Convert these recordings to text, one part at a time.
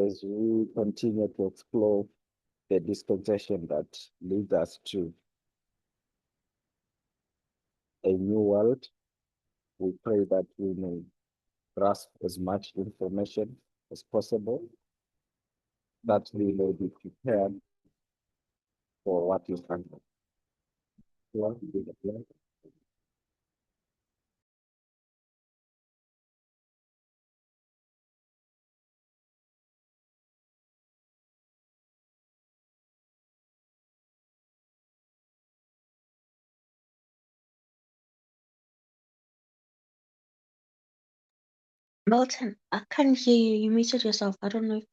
as we continue to explore the dispensation that leads us to a new world. We pray that we may grasp as much information as possible, that we may be prepared for what is coming. Milton, I can't hear you. You muted yourself. I don't know if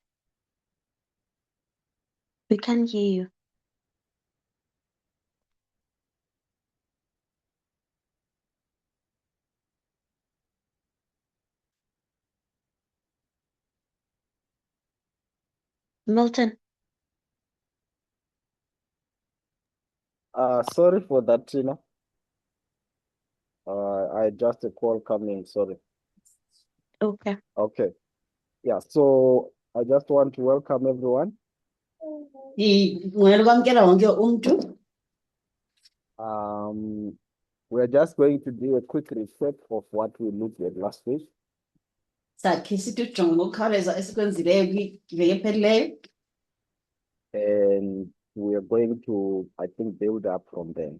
we can hear you. Milton, Sorry for that, Tina. I just a call coming, sorry. okay. Okay. Yeah, so I just want to welcome everyone. Ngiyakwamukela wonke umuntu. We're just going to do a quick recap of what we looked at last week. Sakhe sithi ujonga ngokukhawuleza esikwenzileyo kwiveki ephelileyo. And we are going to, I think, build up from there.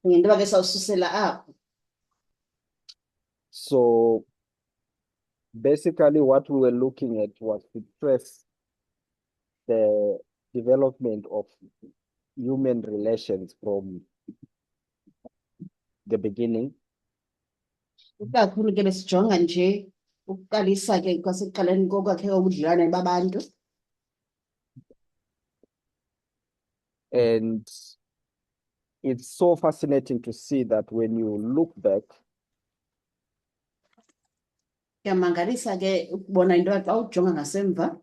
Ngentoba ke sawususela apho. So basically what we were looking at was to trace the development of human relations from the beginning. Ikakhulu ke besijonga nje ukuqalisa ke kwasekuqaleni kokwakheka ubudlelwane babantu. And it's so fascinating to see that when you look back, Kuyamangalisa ke ukubona into xa ujonga ngasemva.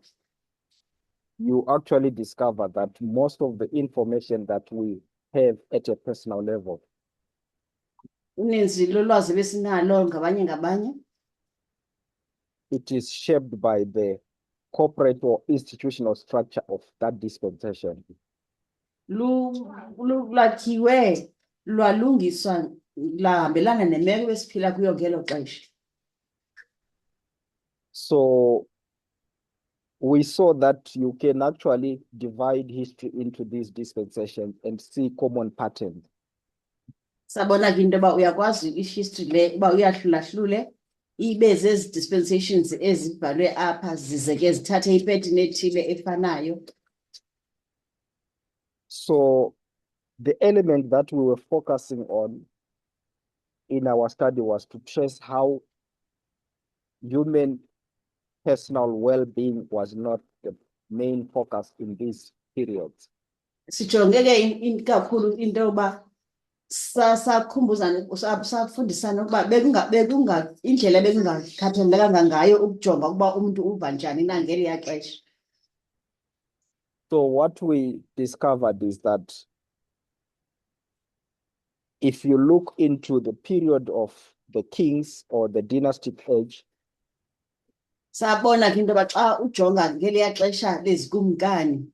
you actually discover that most of the information that we have at a personal level Uninzi lolwazi besinalo ngabanye. it is shaped by the corporate or institutional structure of that dispensation. Lwakhiwe lwalungiswa lahambelana nemeko esiphila kuyo ngelo xesha. So we saw that you can actually divide history into these dispensations and see common patterns. Sabona ke into yoba uyakwazi i-history le uba uyahlulahlule ibe zezi dispensations ezibhalwe apha zize ke zithathe ipattern ethile efanayo. So the element that we were focusing on in our study was to trace how human personal well-being was not the main focus in these periods. Sijonge ke kakhulu into yoba safundisana ukuba indlela bekungakhathalelanga ngayo ukujonga ukuba umuntu uva njani na ngeliya xesha. So what we discovered is that if you look into the period of the kings or the dynastic age, Sabona ke into yoba xa ujonga ngeliya xesha lezikumkani,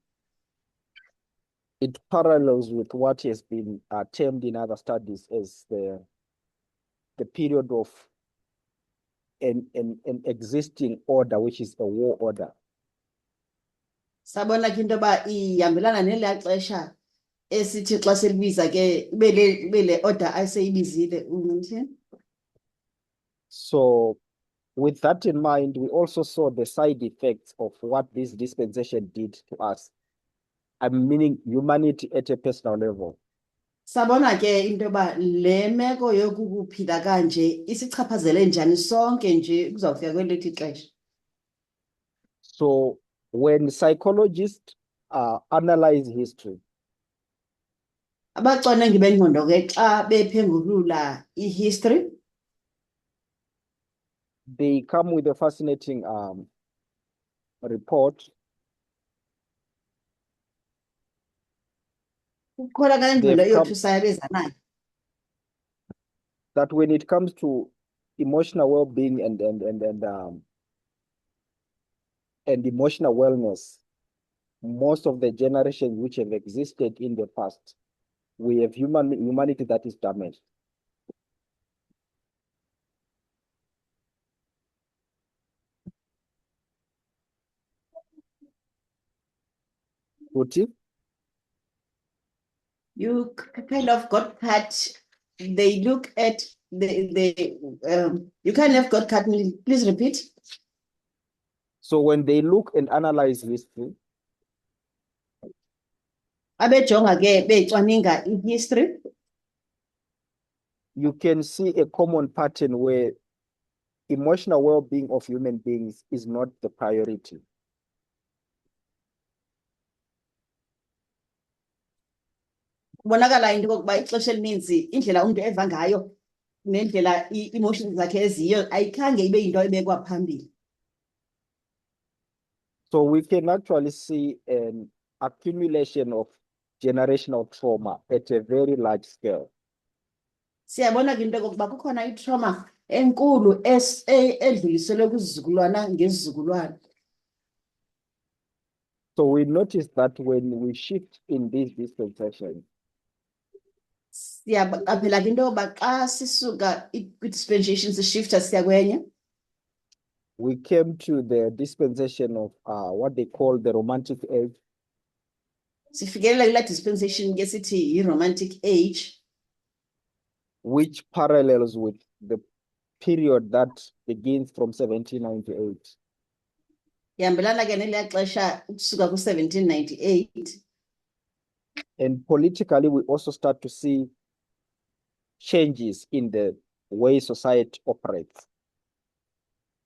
it parallels with what has been termed in other studies as the period of an existing order, which is a war order. sabona ke into yoba ihambelana neliya xesha esithi xa selibiza ke bele order ayiseyibizile. So with that in mind, we also saw the side effects of what this dispensation did to us. I'm meaning humanity at a personal level. Sabona ke into yoba le meko yokukuphila kanje isichaphazele njani sonke nje kuzawufika kwelithi xesha. So when psychologists analyze history, Abacwaningi bengqondo ke xa bephengulula i-history, they come with a fascinating report. kukhona kanjalo eyothusayo bezanayo. That when it comes to emotional well-being and emotional wellness, most of the generations which have existed in the past, we have humanity that is damaged. Uti? You kind of got cut. They look at you kind of got cut. Please repeat. So when they look and analyze history, Abejonga ke becwaninga history. you can see a common pattern where emotional well-being of human beings is not the priority. Kubonakala into yokuba ixesha elininzi indlela umuntu eva ngayo nendlela emotions zakhe eziyo ayikhange ibe yinto ebekwa phambili. So we can actually see an accumulation of generational trauma at a very large scale. Siyabona ke into yokuba kukhona itrauma enkulu edluliselwe kwizizukulwana ngezizukulwana. So we notice that when we shift in these dispensations, Siyaqaphela ke into yokuba xa sisuka kwi-dispensation sishifta siya kwenye, we came to the dispensation of what they call the romantic age, sifikelela kula dispensation ke sithi yi-romantic age, which parallels with the period that begins from 1798. ihambelana ke neliya xesha ukusuka ku-1798. And politically, we also start to see changes in the way society operates.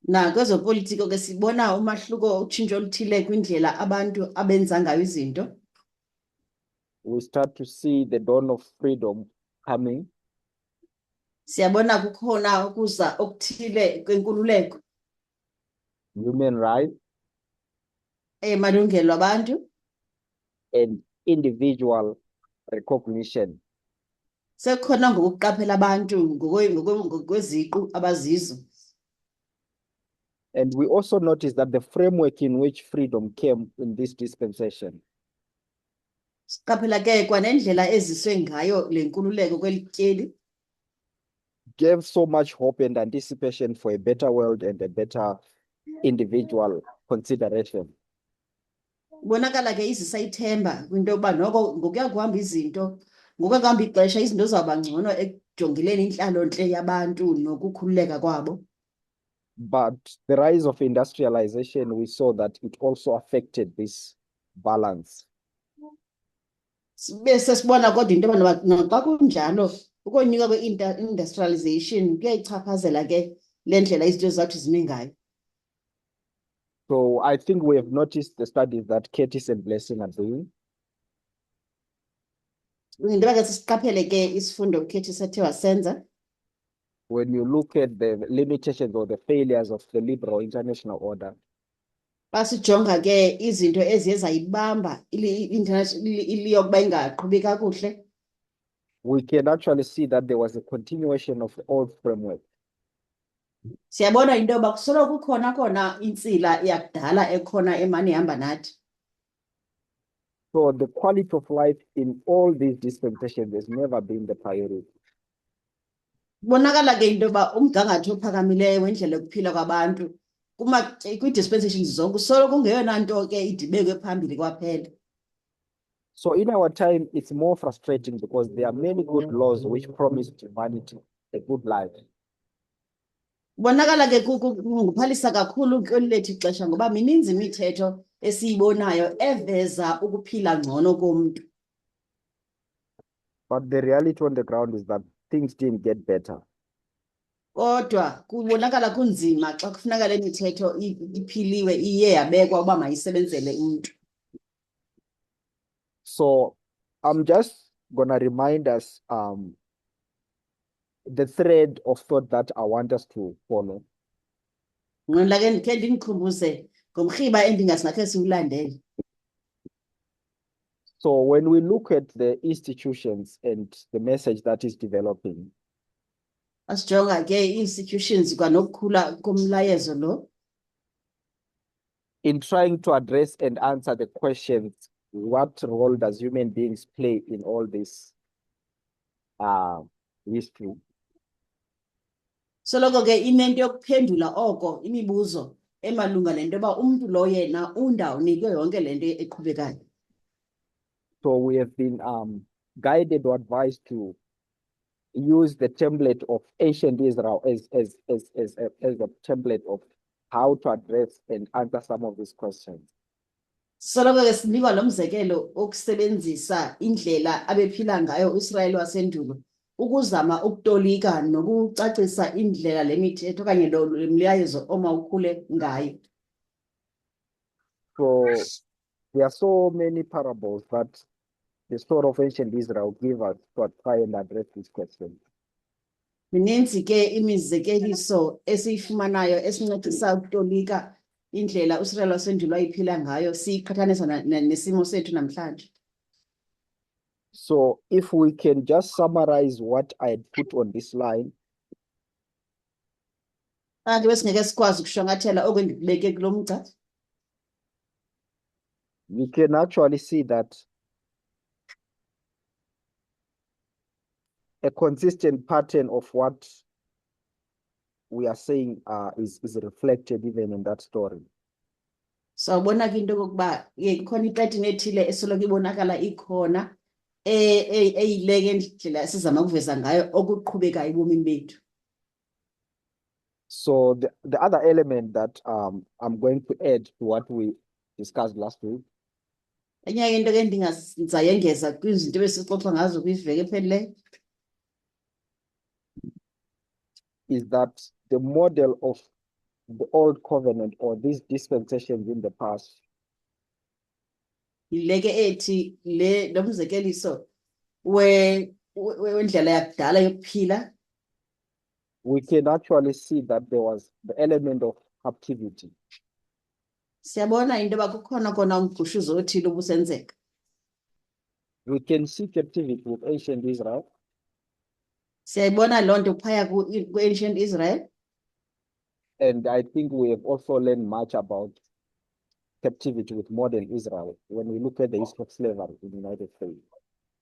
Nakwezopolitiko ke sibona umahluko, utshintsho oluthile kwindlela abantu abenza ngayo izinto. We start to see the dawn of freedom coming. Siyabona kukhona ukuza okuthile kwenkululeko, Human rights malungelo abantu, and individual recognition. sekukhona ngokuqaphela abantu ngokweziqu abazizo. And we also notice that the framework in which freedom came in this dispensation Siqaphela ke kwanendlela eziswe ngayo le nkululeko kweli tyeli gave so much hope and anticipation for a better world and a better individual consideration. bonakala ke izisa ithemba kwinto yokuba noko ngokuya kuhamba izinto, ngokuya kuhamba ixesha izinto zizawuba ngcono ekujongileni intlalontle yabantu nokukhululeka kwabo. But the rise of industrialization, we saw that it also affected this balance. Bese sibona kodwa into yoba naxa kunjalo ukonyuka kwe-industrialization kuyayichaphazela ke le ndlela izinto zathi zime ngayo. So I think we have noticed the studies that Curtis and Blessing are doing. Into ke sisiqaphele ke isifundo ukhethi sethe wasenza. When you look at the limitations or the failures of the liberal international order, Basijonga ke izinto eziye zayibamba yokuba ingaqhubi kakuhle. we can actually see that there was a continuation of the old framework. Siyabona into yoba kusoloko kukhona intsila yakudala ekhona emane ihamba nathi. So the quality of life in all these dispensations has never been the priority. Bonakala ke into yoba umgangatho ophakamileyo wendlela yokuphila kwabantu kwi-dispensations zonke usoloko kungeyona nto ke idibekwe phambili kwaphela. So in our time, it's more frustrating because there are many good laws which promise humanity a good life. Bonakala ke kunguphalisa kakhulu kweli lethu ixesha ngoba mininzi imithetho esiyibonayo eveza ukuphila ngcono komntu. But the reality on the ground is that things didn't get better. Kodwa kubonakala kunzima xa kufuneka le mithetho iphiliwe iye yabekwa uba mayisebenzele umntu. So I'm just gonna remind us the thread of thought that I want us to follow. Nqonela ke ndikhe ndinikhumbuze ngomrhiba endingasinakhe siwulandele. So when we look at the institutions and the message that is developing, Asijonga ke institutions kwanokukhula komlayezo lo. in trying to address and answer the questions, what role does human beings play in all this history? Soloko ke inento yokuphendula oko imibuzo emalunga nento yoba umntu lo yena undawoni kuyo yonke le nto eqhubekayo. So we have been guided or advised to use the template of ancient Israel as a template of how to address and answer some of these questions. Soloko ke sinikwa lo mzekelo okusebenzisa indlela abephila ngayo uIsrayeli wasendulo ukuzama ukutolika nokucacisa indlela lemithetho okanye lo mlayezo omawukhule ngayo. So there are so many parables that the story of ancient Israel give us to try and address this question. Mininzi ke imizekeliso esiyifumanayo esincedisa ukutolika indlela uIsrayeli wasendulo ayiphila ngayo siyiqhathanisa nesimo sethu namhlanje. So if we can just summarize what I had put on this line, Kanti besingeke sikwazi ukushwankathela okwendibeke kulo mgca. we can actually see that a consistent pattern of what we are saying is reflected even in that story. Sawubona ke into yokuba ikhona ipattern ethile esoloko ibonakala ikhona eyileke indlela esizama ukuveza ngayo okuqhubekayo ebomini bethu. So the other element that I'm going to add to what we discussed last week Enye into ke ndingazayengeza kwizinto ebesixoxa ngazo kwiveki ephelileyo is that the model of the old covenant or these dispensations in the past yile ke ethi lo mzekeliso wendlela yakudala yokuphila. we can actually see that there was the element of captivity. Siyabona into yoba kukhona kona umgushuzo othile obusenzeka. We can see captivity with ancient Israel, Siyayibona loo nto phaya ku-ancient Israel. and I think we have also learned much about captivity with modern Israel when we look at the history of slavery in the United States.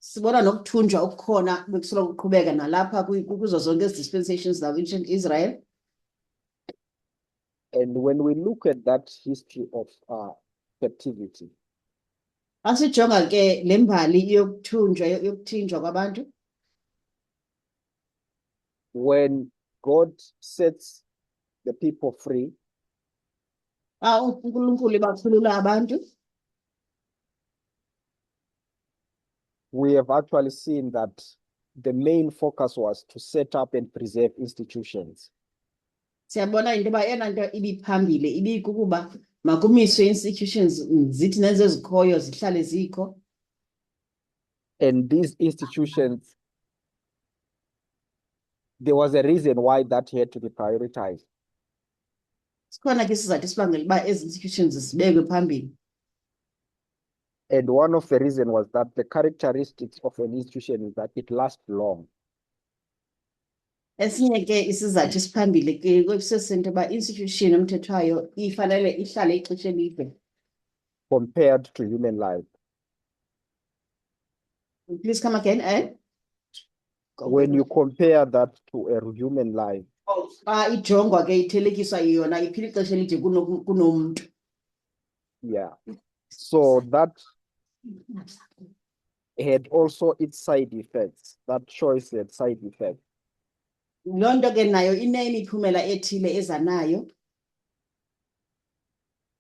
Sibona nokuthunjwa okukhona bekusoloko kuqhubeka nalapha kuzo zonke ezi dispensations zaku-ancient Israel. And when we look at that history of captivity, Asijonga ke le mbali yokuthinjwa kwabantu. when God sets the people free, uNkulunkulu ebakhulula abantu. we have actually seen that the main focus was to set up and preserve institutions. Siyabona into yoba eyona nto ibiphambili ibikukuba makumiswe institutions zithi nezo ezikhoyo zihlale zikho. And these institutions, there was a reason why that had to be prioritized. Sikhona ke isizathu esibangela uba ezi institutions zibekwe phambili. And one of the reasons was that the characteristics of an institution is that it lasts long. Esinye ke isizathu esiphambili ke kwesesento ba institution omthethwayo ifanele ihlale ixesha elide. Compared to human life. Please come again, eh? When you compare that to a human life, Ijongwa ke ithelekiswa yona iphila ixesha elide kunomntu. yeah. So that had also its side effects. That choice had side effects. Loo nto ke nayo inemiphumela ethile eza nayo.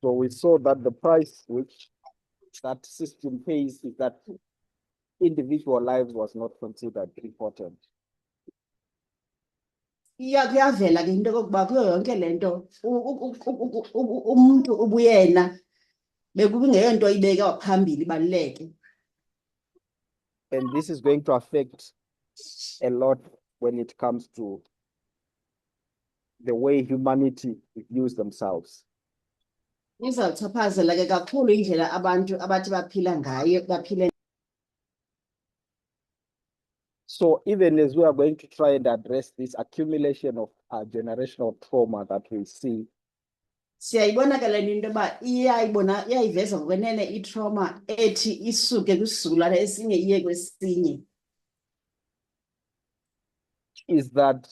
So we saw that the price which that system pays is that individual lives was not considered important. Kuyavela ke into yokokuba kuyo yonke le nto umntu ubuyena bekungeyonto ibeka phambili ibaluleke. And this is going to affect a lot when it comes to the way humanity views themselves. Izawuchaphazela ke kakhulu indlela abantu abathi baphila ngayo baphile. So even as we are going to try and address this accumulation of generational trauma that we see, Siyayibona ke le nto into yoba iyayiveza ngokwenene i-trauma ethi isuke kwisizukulwane esinye iye kwesinye. is that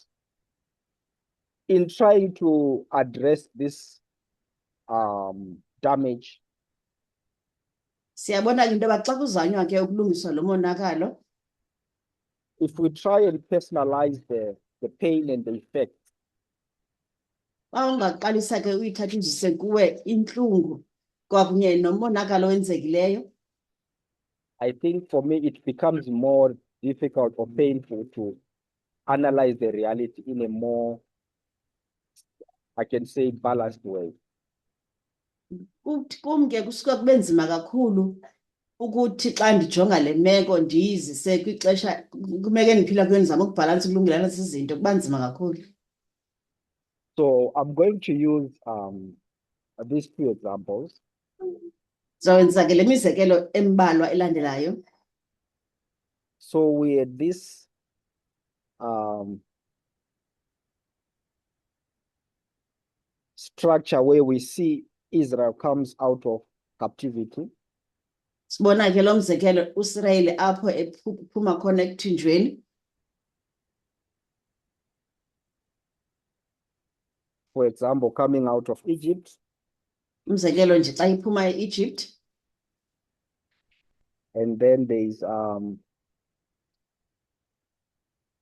in trying to address this damage, Siyabona ke into yoba xa kuzanywa ke ukulungiswa lo monakalo, if we try and personalize the pain and the effect, xa ungaqalisa ke uyithatha uzise kuwe intlungu kwakunye nomonakalo owenzekileyo, I think for me it becomes more difficult or painful to analyze the reality in a more, I can say, balanced way. kum ke kusuka kube nzima kakhulu ukuthi xa ndijonga le meko ndiyizise kwixesha kwimeko endiphila kuyo ndizama ukubhalansa ukulungelanisa izinto kuba nzima kakhulu. So I'm going to use these two examples. Ndizawwenza ke le mizekelo embalwa elandelayo. So we had this structure where we see Israel comes out of captivity. Sibona ke lo mzekelo uIsrayeli apho ephuma khona ekuthinjweni. For example, coming out of Egypt, Umzekelo nje xa iphuma eEgypt, and then there's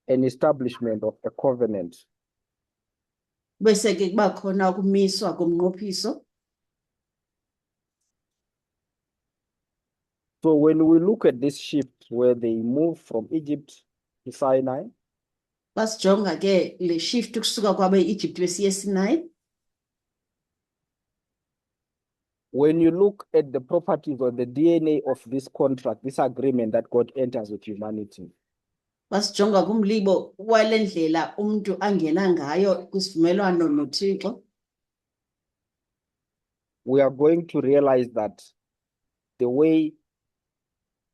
an establishment of a covenant. bese ke kuba khona ukumiswa komnqophiso. So when we look at this shift where they move from Egypt to Sinai, Basijonga ke le shift ukusuka kwabo eEgypt besiye eSinai. when you look at the properties or the DNA of this contract, this agreement that God enters with humanity, Basijonga kumlibo wale ndlela umuntu angena ngayo kwisivumelwano noThixo. we are going to realize that the way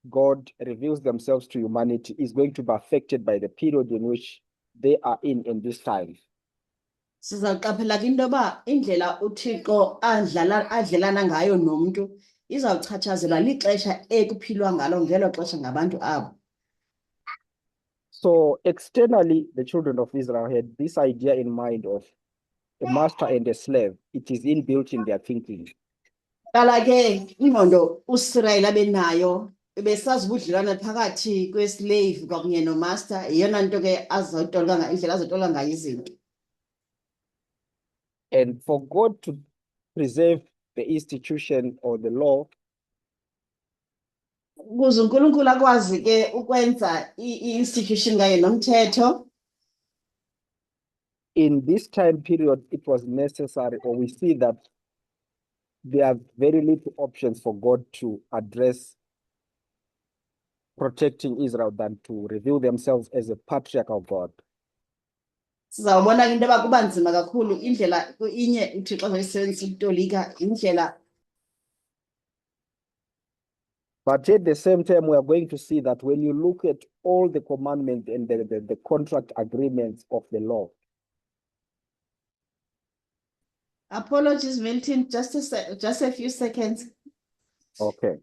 God reveals themselves to humanity is going to be affected by the period in which they are in this time. Sizawuqaphela ke into yoba indlela uThixo adlelana ngayo nomntu izawuchatshazelwa lixesha ekuphilwa ngalo ngelo xesha ngabantu abo. So externally, the children of Israel had this idea in mind of a master and a slave. It is inbuilt in their thinking. Qala ke ingqondo uIsrayeli abenayo besazi ubudlelwane phakathi kweslave kwakunye nomaster yeyona nto ke azawutolika indlela azawutolika ngayo izinto. And for God to preserve the institution or the law, Ukuze uNkulunkulu akwazi ke ukwenza i-institution kanye nomthetho, in this time period, it was necessary, or we see that there are very little options for God to address protecting Israel than to reveal themselves as a patriarchal God. sizawubona ke into yoba kuba nzima kakhulu indlela inye uThixo azayisebenzisa ukutolika indlela. But at the same time, we are going to see that when you look at all the commandments and the contract agreements of the law, Apologies, Milton, just a few seconds. okay.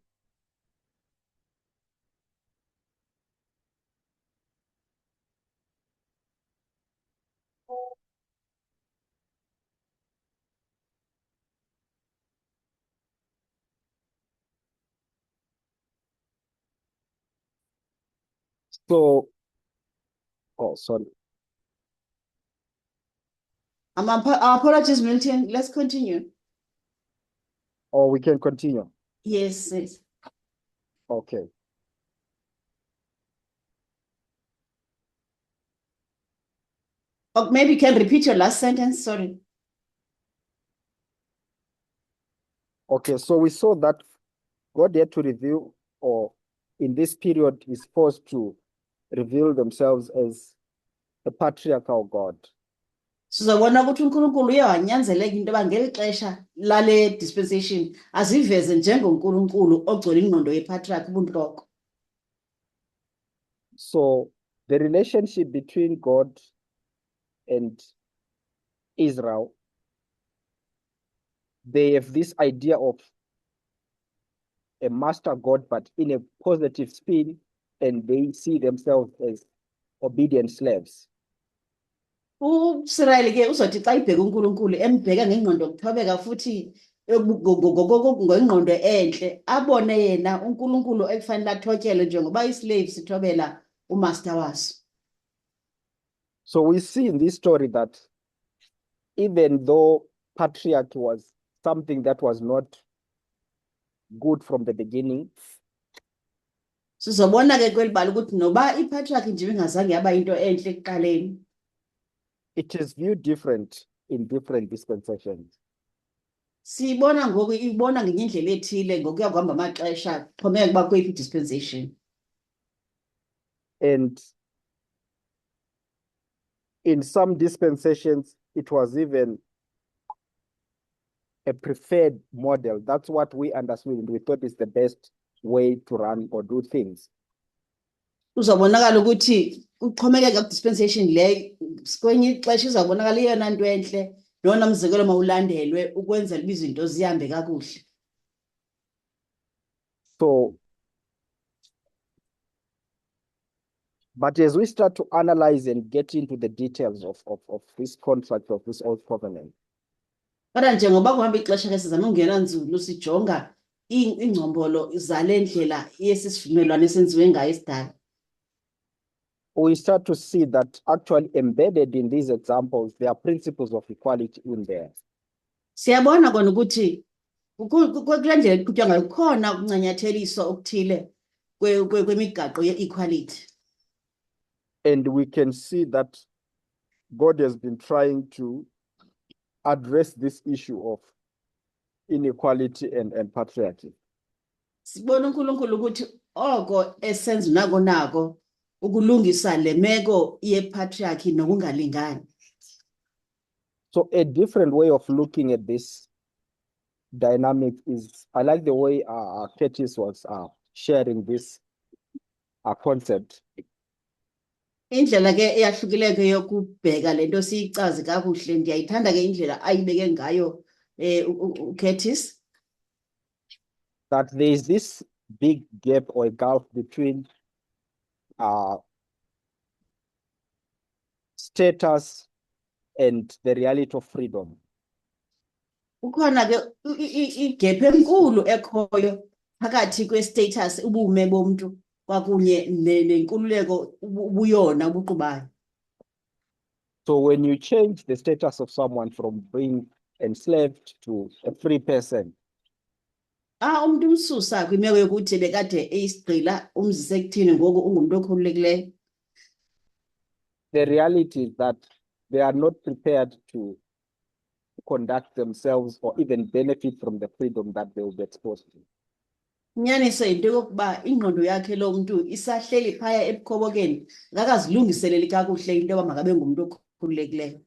So, oh, sorry. Apologies, Milton. Let's continue. Or we can continue. Yes, yes. Okay. Or maybe you can repeat your last sentence. Sorry. Okay, so we saw that God had to reveal, or in this period, is forced to reveal themselves as a patriarchal God. Sizobona ukuthi uNkulunkulu uye wanyanzeleka into yoba ngeli xesha lale dispensation aziveze njengoNkulunkulu ogcwele ingqondo yepatriarch ubuntloko. So the relationship between God and Israel they have this idea of a master god, but in a positive spin, and they see themselves as obedient slaves. uIsrayeli ke uzothi xa ibheka uNkulunkulu embheka ngengqondo yokuthobeka futhi ngengqondo enhle abone yena uNkulunkulu ekufanele athotyelwe njengoba islave sithobela umaster waso. So we see in this story that even though patriarchy was something that was not good from the beginning, Sizobona ke kwelibala ukuthi noba ipatriarchy nje ingazange yaba into enhle ekuqaleni, it is viewed different in different dispensations. siyibona ngoku ibona ngenye indlela ethile ngokuya kuhamba amaxesha xhomekeka uba kweyiphi dispensation. And in some dispensations, it was even a preferred model. That's what we understood, and we thought is the best way to run or do things. Uzobonakala ukuthi uxhomekeka ku-dispensation le kwenye ixesha izawubonakala iyona nto entle nona mzekelo mawulandelwe ukwenzela uba izinto zihambe kakuhle. So, but as we start to analyze and get into the details of this contract, of this old covenant, Kodwa njengoba kuhamba ixesha ke sizama ungena nzulu sijonga ingcombolo zale ndlela yesisivumelwano esenziwe ngayo esidala. we start to see that actually embedded in these examples, there are principles of equality in there. Siyabona kona ukuthi kule ndlela eqhutywa ngayo khona ukuncanyatheliswa okuthile kwemigaqo ye-equality. And we can see that God has been trying to address this issue of inequality and patriarchy. Sibona uNkulunkulu ukuthi oko esenza nako ukulungisa le meko ye-patriarchy nokungalingani. So a different way of looking at this dynamic is, I like the way Curtis was sharing this concept. Indlela ke eyahlukileyo ke yokubheka lento siyichaze kakuhle, ndiyayithanda ke indlela ayibeke ngayo uCurtis. That there is this big gap or a gulf between status and the reality of freedom. Ukhona ke igap enkulu ekhoyo phakathi kwe-status ubume bomuntu kwakunye nenkululeko ubuyona ubuqubayo. So when you change the status of someone from being enslaved to a free person, Umuntu umsusa kwimeko yokuthi bekade eyisigqila umzise ekuthini ngoku ungumuntu okhululekileyo. the reality is that they are not prepared to conduct themselves or even benefit from the freedom that they will be exposed to. Inyaniso yinto yokuba ingqondo yakhe lo muntu isahleli phaya ebukhobokeni akakazilungiseleli kakuhle into yoba makabe ngumuntu okhululekileyo.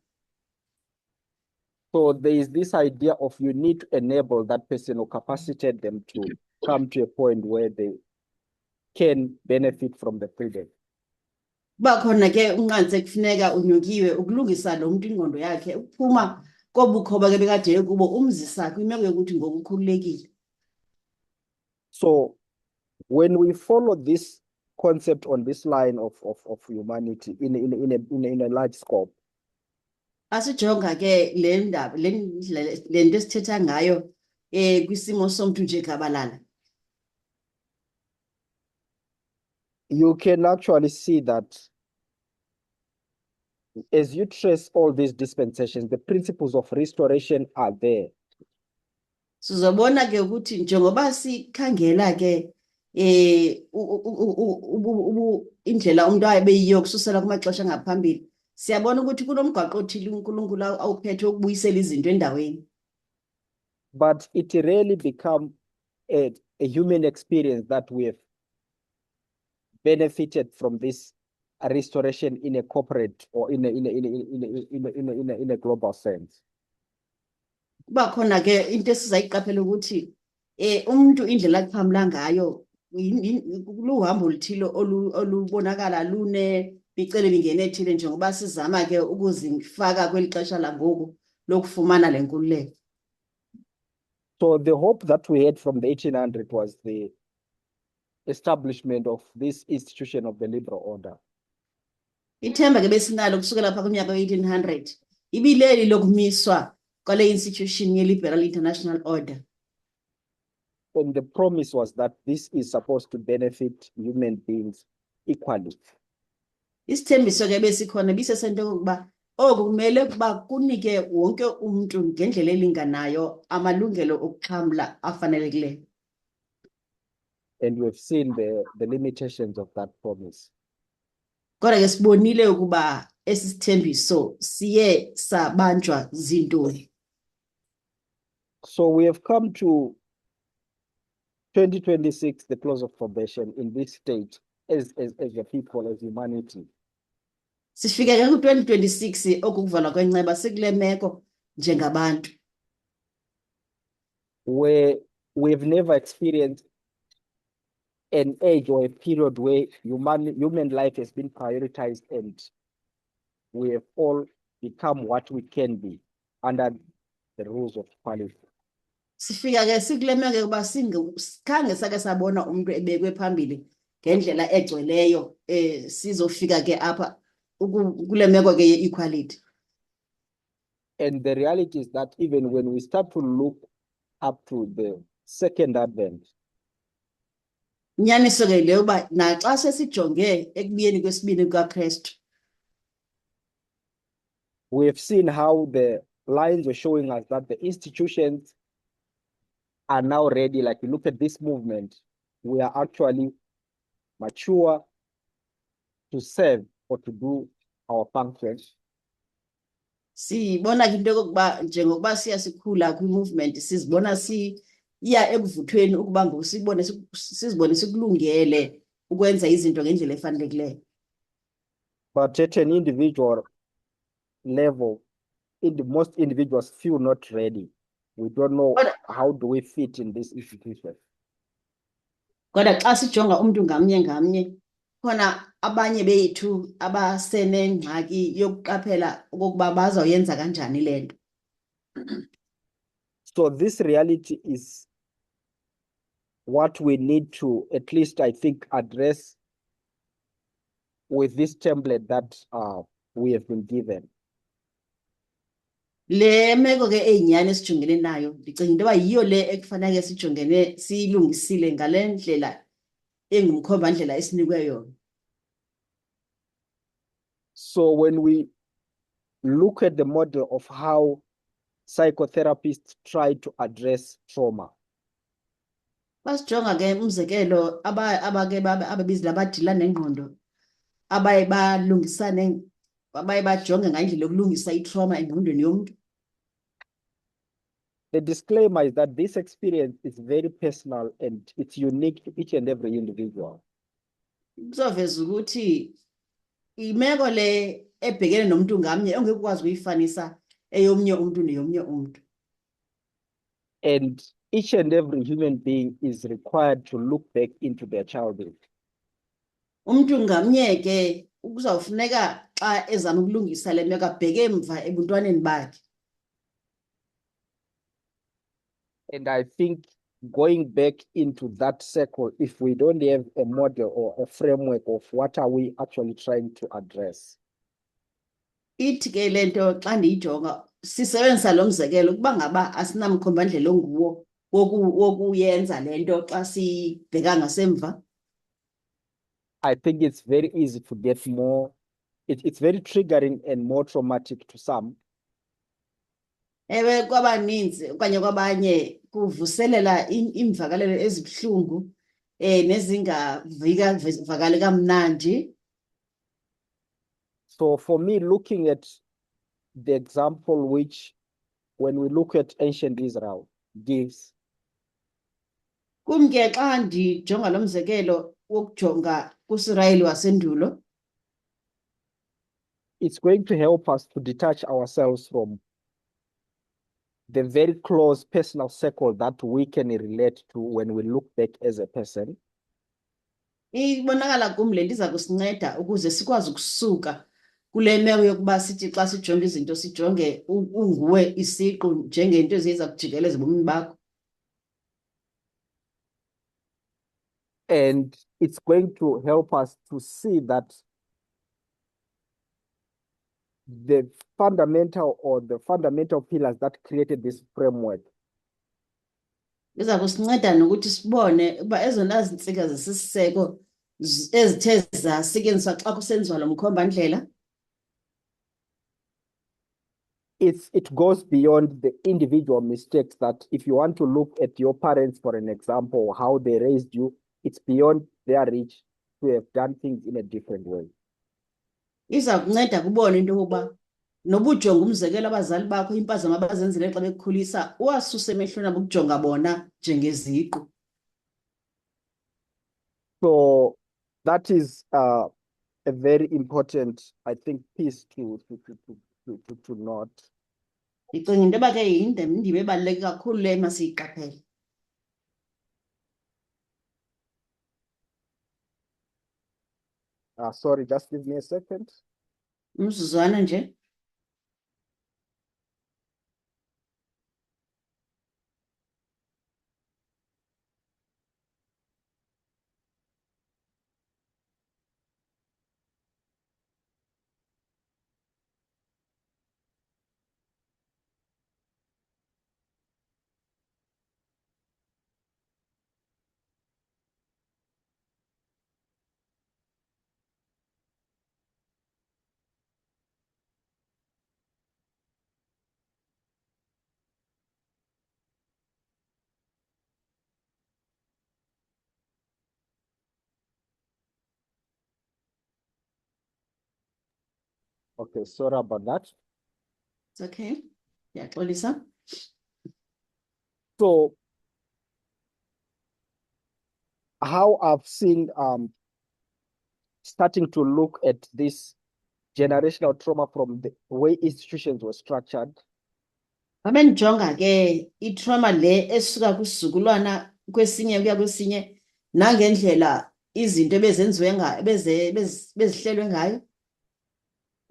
So there is this idea of you need to enable that person or capacitate them to come to a point where they can benefit from the freedom. Bakhona ke unqanse kufuneka unyukiwe ukulungisa lo muntu ingqondo yakhe ukuphuma kobukhoba ke bekade kubo umzisa kwimeko yokuthi ngokukhululekile. So when we follow this concept on this line of humanity in a large scope, Asijonga ke le ndaba le nto esithetha ngayo kwisimo somuntu nje gabalala. you can actually see that as you trace all these dispensations, the principles of restoration are there. Sizobona ke ukuthi njengoba sikhangela ke indlela umuntu ayebeyiyo kususela kumaxesha ngaphambili, siyabona ukuthi kunomgaqo othile uNkulunkulu awuphethe ukubuyisela izinto endaweni. But it really become a human experience that we have benefited from this restoration in a corporate or in a global sense. Kuba khona ke into esizayiqaphela ukuthi umuntu indlela aqhamla ngayo luhambo oluthile olubonakala lune bicele bingene ethile njengoba sizama ke ukuzifaka kweli xesha langoku lokufumana lenkululeko. So the hope that we had from the 1800 was the establishment of this institution of the liberal order. Ithemba ke besinalo kusukela lapha kunyaka we-1800 ibileli lokumiswa kwale institution ye-Liberal International Order. And the promise was that this is supposed to benefit human beings equally. Isithembiso ke besikhona bisesento kokuba oku kumele kuba kunike wonke umuntu ngendlela elinganayo amalungelo okuxhamla afanelekileyo. And we've seen the limitations of that promise. Kodwa ke sibonile ukuba esi sithembiso siye sabanjwa zintoni. So we have come to 2026, the close of probation in this state as a people, as humanity. Sifike ke ku-2026 okukuvalwa kwenceba sikule meko njengabantu. Where we've never experienced an age or a period where human life has been prioritized and we have all become what we can be under the rules of equality. Sifika ke sikule meko yokuba khange sake sabona umuntu ebekwe phambili ngendlela egcweleyo sizofika ke apha kule meko ke ye-equality. And the reality is that even when we start to look up to the second advent, Inyaniso ke leyo uba naxa sesijonge ekubuyeni kwesibini kukaKristu, we have seen how the lines were showing us that the institutions are now ready. Like you look at this movement, we are actually mature to serve or to do our functions. sibona ke into yokokuba njengokuba sikhula kwi-movement sizibona siya ekuvuthweni ukuba ngoku sizibone sikulungele ukwenza izinto ngendlela efanelekileyo. But at an individual level, most individuals feel not ready. We don't know how do we fit in this institution. Kodwa xa sijonga umuntu ngamnye khona abanye bethu abasenengxaki yokuqaphela okokuba bazawuyenza kanjani le nto. So this reality is what we need to, at least I think, address with this template that we have been given. Le meko ke eyinyani esijongene nayo ndicinga into yoba yiyo le ekufanele sijongene siyilungisile ngale ndlela engumkhomba ndlela esinikwe yona. So when we look at the model of how psychotherapists try to address trauma, Basijonga ke umzekelo ababizile abadila nengqondo abaye balungisane abaye bajonge ngandlela yokulungisa i-trauma engqondweni yomuntu. the disclaimer is that this experience is very personal and it's unique to each and every individual. Kuzoveza ukuthi imeko le ebhekene nomuntu ngamnye ongekwazi ukuyifanisa eyomnye umuntu neyomnye umuntu. And each and every human being is required to look back into their childhood. Umuntu ngamnye ke kuzawufuneka xa ezama ukulungisa le meko abheke emva ebuntwaneni bakhe. And I think going back into that circle, if we don't have a model or a framework of what are we actually trying to address, Ithi ke lento xa ndiyijonga sisebenzisa lo mzekelo kuba ngaba asinamkhombandlela onguwo wokuyenza lento xa sibheka ngasemva. I think it's very easy to get more, it's very triggering and more traumatic to some. Ewe kwabaninzi okanye kwabanye kuvuselela imvakalelo ezibuhlungu nezingavakali kamnandi. So for me, looking at the example which, when we look at ancient Israel, gives, Kumke xa ndijonga lo mzekelo wokujonga kuSirayeli wasendulo, it's going to help us to detach ourselves from the very close personal circle that we can relate to when we look back as a person. ibonakala kum le nto iza kusinceda ukuze sikwazi ukusuka kule meko yokuba sithi xa sijonga izinto sijonge unguwe isiqu njengento eziza kujikeleza ebomini bakho. And it's going to help us to see that the fundamental pillars that created this framework Iza kusinceda nokuthi sibone uba ezona zintsika zesiseko ezithe zasetyenziswa xa kusenziwa lo mkhombandlela it goes beyond the individual mistakes that if you want to look at your parents, for an example, how they raised you, it's beyond their reach to have done things in a different way. iza kunceda kubone into yokuba nobujonga umzekelo abazali bakho impazamo abazenzile xa bekukhulisa uwasuse emehlweni abo ukujonga bona njengeziqu. So that is a very important, I think, piece to note. Ndicinga into yoba ke yindima ebaluleke kakhulu le masiyiqaphele. Sorry, just give me a second. Umzuzwana nje. Okay, sorry about that. It's okay. Ndiyaxolisa. So how I've seen starting to look at this generational trauma from the way institutions were structured, Babe ndijonga ke itrauma le esuka kwisizukulwana kwesinye ukuya kwesinye nangendlela izinto ebezenziwe ngayo bezihlelwe ngayo.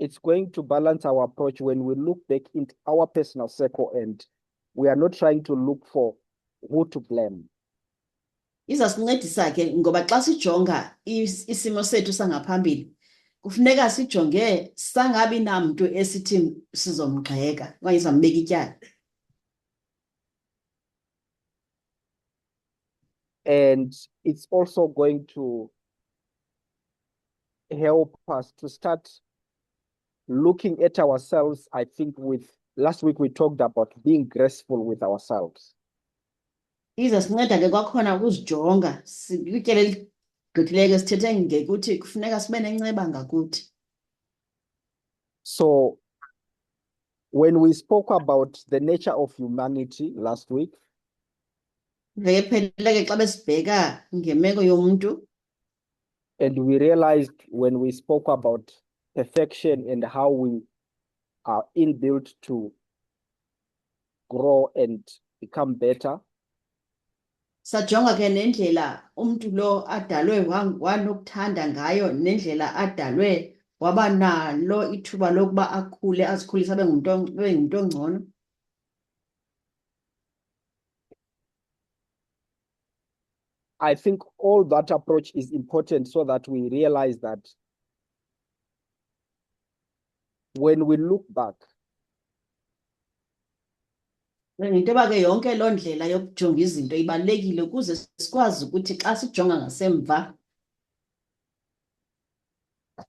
it's going to balance our approach when we look back into our personal circle and we are not trying to look for who to blame. Izasincedisa ke ngoba xa sijonga isimo sethu sangaphambili kufuneka sijonge sangabi namntu esithi sizomgxeka okanye sizombeka ityala. And it's also going to help us to start looking at ourselves. I think last week we talked about being graceful with ourselves. Izasinceda ke kwakhona ukuzijonga kwityala eligqithileyo ke sithethe ngekuthi kufuneka sibe nenceba ngakuthi. So when we spoke about the nature of humanity last week, Vele phelele ke xa besibheka ngemeko yomntu and we realized when we spoke about perfection and how we are inbuilt to grow and become better, sajonga ke nendlela umntu lo adalwe wanokuthanda ngayo nendlela adalwe waba nalo ithuba lokuba akhule azikhulise abe ngumntu ongcono. I think all that approach is important so that we realize that when we look back, Into yoba ke yonke loo ndlela yokujonga izinto ibalulekile ukuze sikwazi ukuthi xa sijonga ngasemva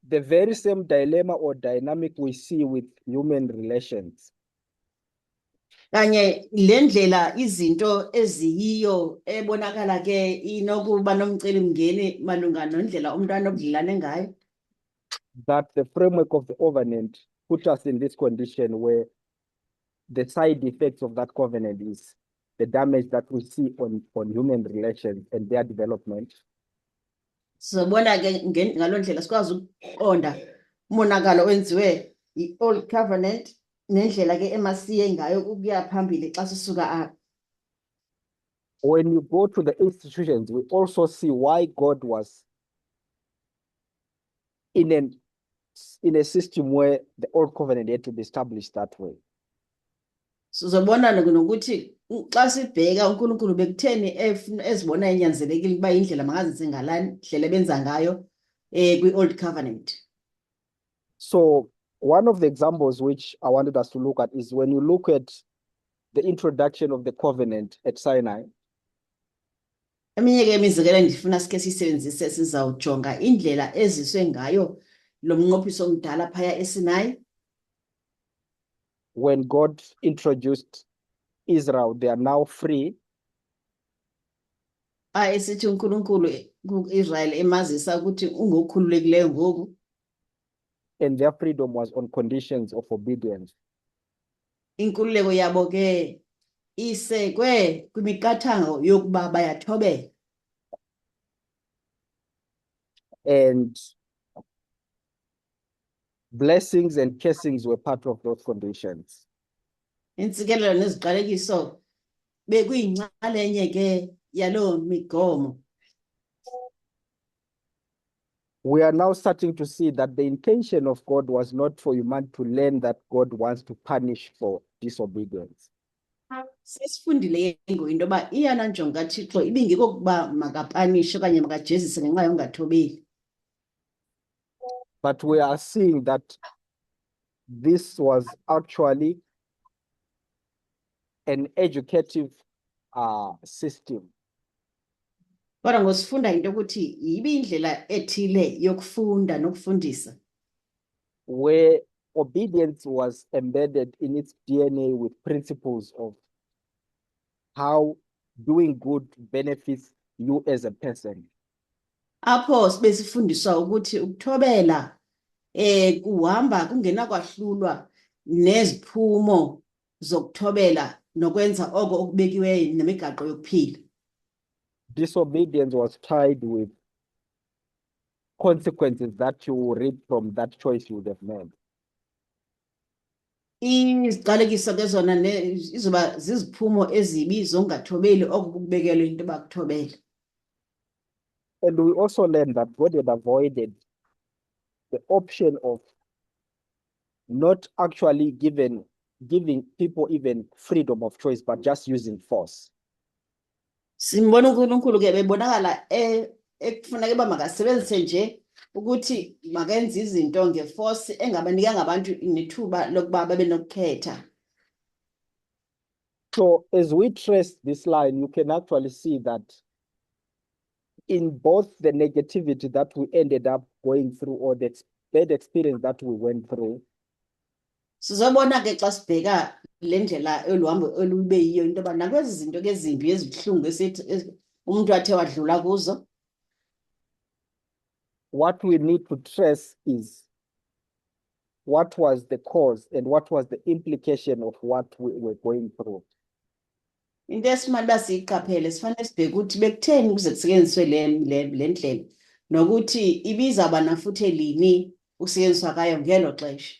the very same dilemma or dynamic we see with human relations, kanye le ndlela izinto eziyiyo ebonakala ke inokuba nomcelimngeni malunga nendlela umntu anobudlelane ngayo. that the framework of the covenant put us in this condition where the side effects of that covenant is the damage that we see on human relations and their development. Sizobona ke ngaloo ndlela sikwazi ukuqonda umonakalo owenziwe i-old covenant nendlela ke emasiye ngayo ukuya phambili xa sisuka apha. When you go to the institutions, we also see why God was in a system where the old covenant had to be established that way. Sizobona nokuthi xa sibheka uNkulunkulu bekutheni ezibona inyanzelekile ukuba indlela makazise ngalani indlela ebenza ngayo kwi-Old Covenant. So one of the examples which I wanted us to look at is when you look at the introduction of the covenant at Sinai. Eminye ke imizekelo endifuna sike sisebenzise sizawujonga indlela eziswe ngayo lo mnqophiso omdala phaya eSinai. When God introduced Israel, they are now free. Esithi uNkulunkulu ku-Israel emazisa ukuthi ungokhululekileyo ngoku. And their freedom was on conditions of obedience. Inkululeko yabo ke isekwe kwimiqathango yokuba bayathobela. And blessings and cursings were part of those conditions. Intsikelelo neziqalekiso bekuyinxalenye ke yalo migomo. We are now starting to see that the intention of God was not for human to learn that God wants to punish for disobedience. Sesifundile into yoba iyana njongo kaThixo ibingekho kuba makapanishe okanye makajezise ngenxa yongathobeli. But we are seeing that this was actually an educative system. Kodwa ngosifunda into ukuthi ibindlela ethile yokufunda nokufundisa. Where obedience was embedded in its DNA with principles of how doing good benefits you as a person. Apho besifundiswa ukuthi ukuthobela kuhamba kungena kwahlulwa neziphumo zokuthobela nokwenza oko okubekiweyo nemigaqo yokuphila. Disobedience was tied with consequences that you will reap from that choice you would have made. Iziqalekiso ke zona izoba ziziphumo ezibi zongathobeli okubekelwe into bakuthobela. And we also learned that God had avoided the option of not actually giving people even freedom of choice, but just using force. Simbona uNkulunkulu ke bebonakala ekufuneka uba makasebenzise nje ukuthi makenze izinto ngeforce engabanikanga abantu nethuba lokuba babe nokukhetha. So as we trace this line, you can actually see that in both the negativity that we ended up going through or the bad experience that we went through, Sizobona ke xa sibheka le ndlela oluhambo olube yiyo into yoba nakwezi zinto ke ezimbi ezibuhlungu esithi umuntu athe wadlula kuzo. what we need to trace is what was the cause and what was the implication of what we were going through. Into esimele uba siyiqaphele sifanele sibheke ukuthi bekutheni ukuze kusetyenziswe le ndlela nokuthi ibizawuba nafuthe lini ukusetyenziswa kayo ngelo xesha.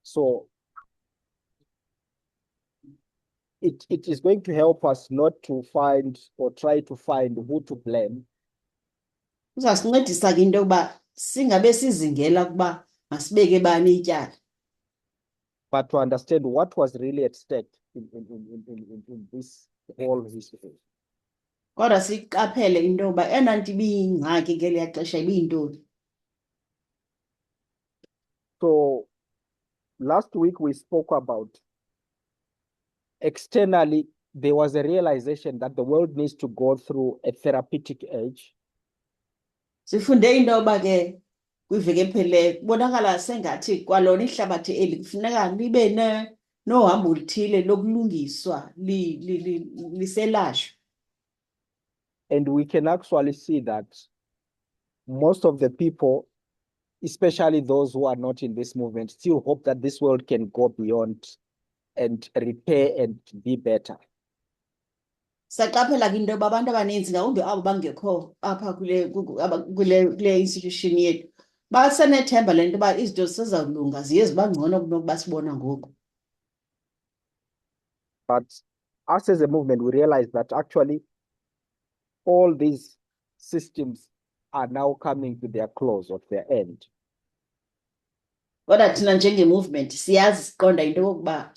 So it is going to help us not to find or try to find who to blame, Uzasincedisa ke into yokuba singabe sizingela ukuba masibeke bani ityala, but to understand what was really at stake in this whole history. kodwa siqaphele into yokuba ena nto ibiyingxaki ngeliya xesha ibiyintoni. So last week we spoke about externally, there was a realization that the world needs to go through a therapeutic age. Sifunde into yoba ke kwiveki ephelileyo kubonakala sengathi kwalona ihlabathi eli kufuneka libe nohambo oluthile lokulungiswa liselashwa. And we can actually see that most of the people, especially those who are not in this movement, still hope that this world can go beyond and repair and be better. Saqaphela ke into yoba abantu abaninzi ngakumbi abo bangekho apha kule institution yethu basenethemba le nto yoba izinto zisezawulunga ziye ziba ngcono kunokuba sibona ngoku. But us as a movement, we realize that actually all these systems are now coming to their close of their end. Kodwa thina njenge-movement siyazi siqonda into yokokuba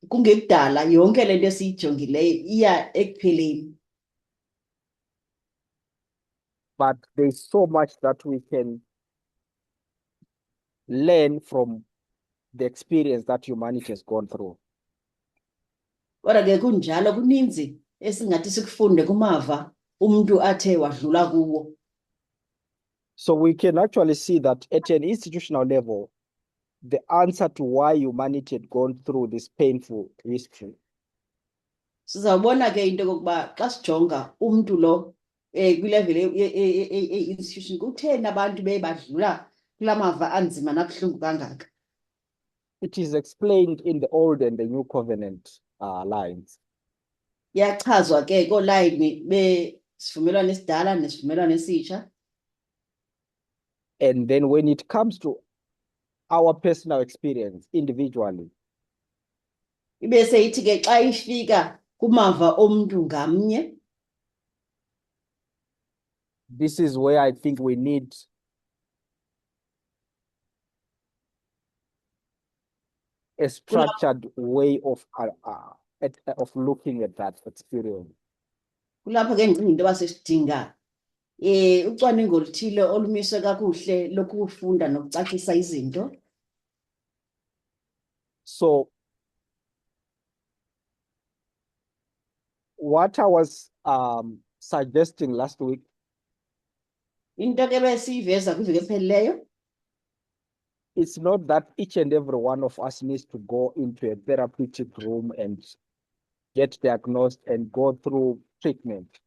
kungekudala yonke lento esiyijongileyo iya ekupheleni. But there's so much that we can learn from the experience that humanity has gone through. Kodwa ke kunjalo kuninzi esingathi sikufunde kumava umuntu athe wadlula kuwo. So we can actually see that at an institutional level, the answer to why humanity had gone through this painful history Sizawubona ke into yokuba xa sijonga umuntu lo kwilevel institution kutheni abantu badlula kulamava anzima nabuhlungu kangaka. it is explained in the Old and the New Covenant lines. Yachazwa ke kolayini besivumelwano esidala nesivumelwano esitsha. And then when it comes to our personal experience individually, Ibe seyithi ke xa ifika kumava omuntu ngamnye, this is where I think we need a structured way of looking at that experience. kulapho ke ndicinga into yoba sesidinga ucwaningo oluthile olumiswe kakuhle lokufunda nokucacisa izinto. So what I was suggesting last week Into ke besiyiveza kwiveki ephelileyo, it's not that each and every one of us needs to go into a therapeutic room and get diagnosed and go through treatment.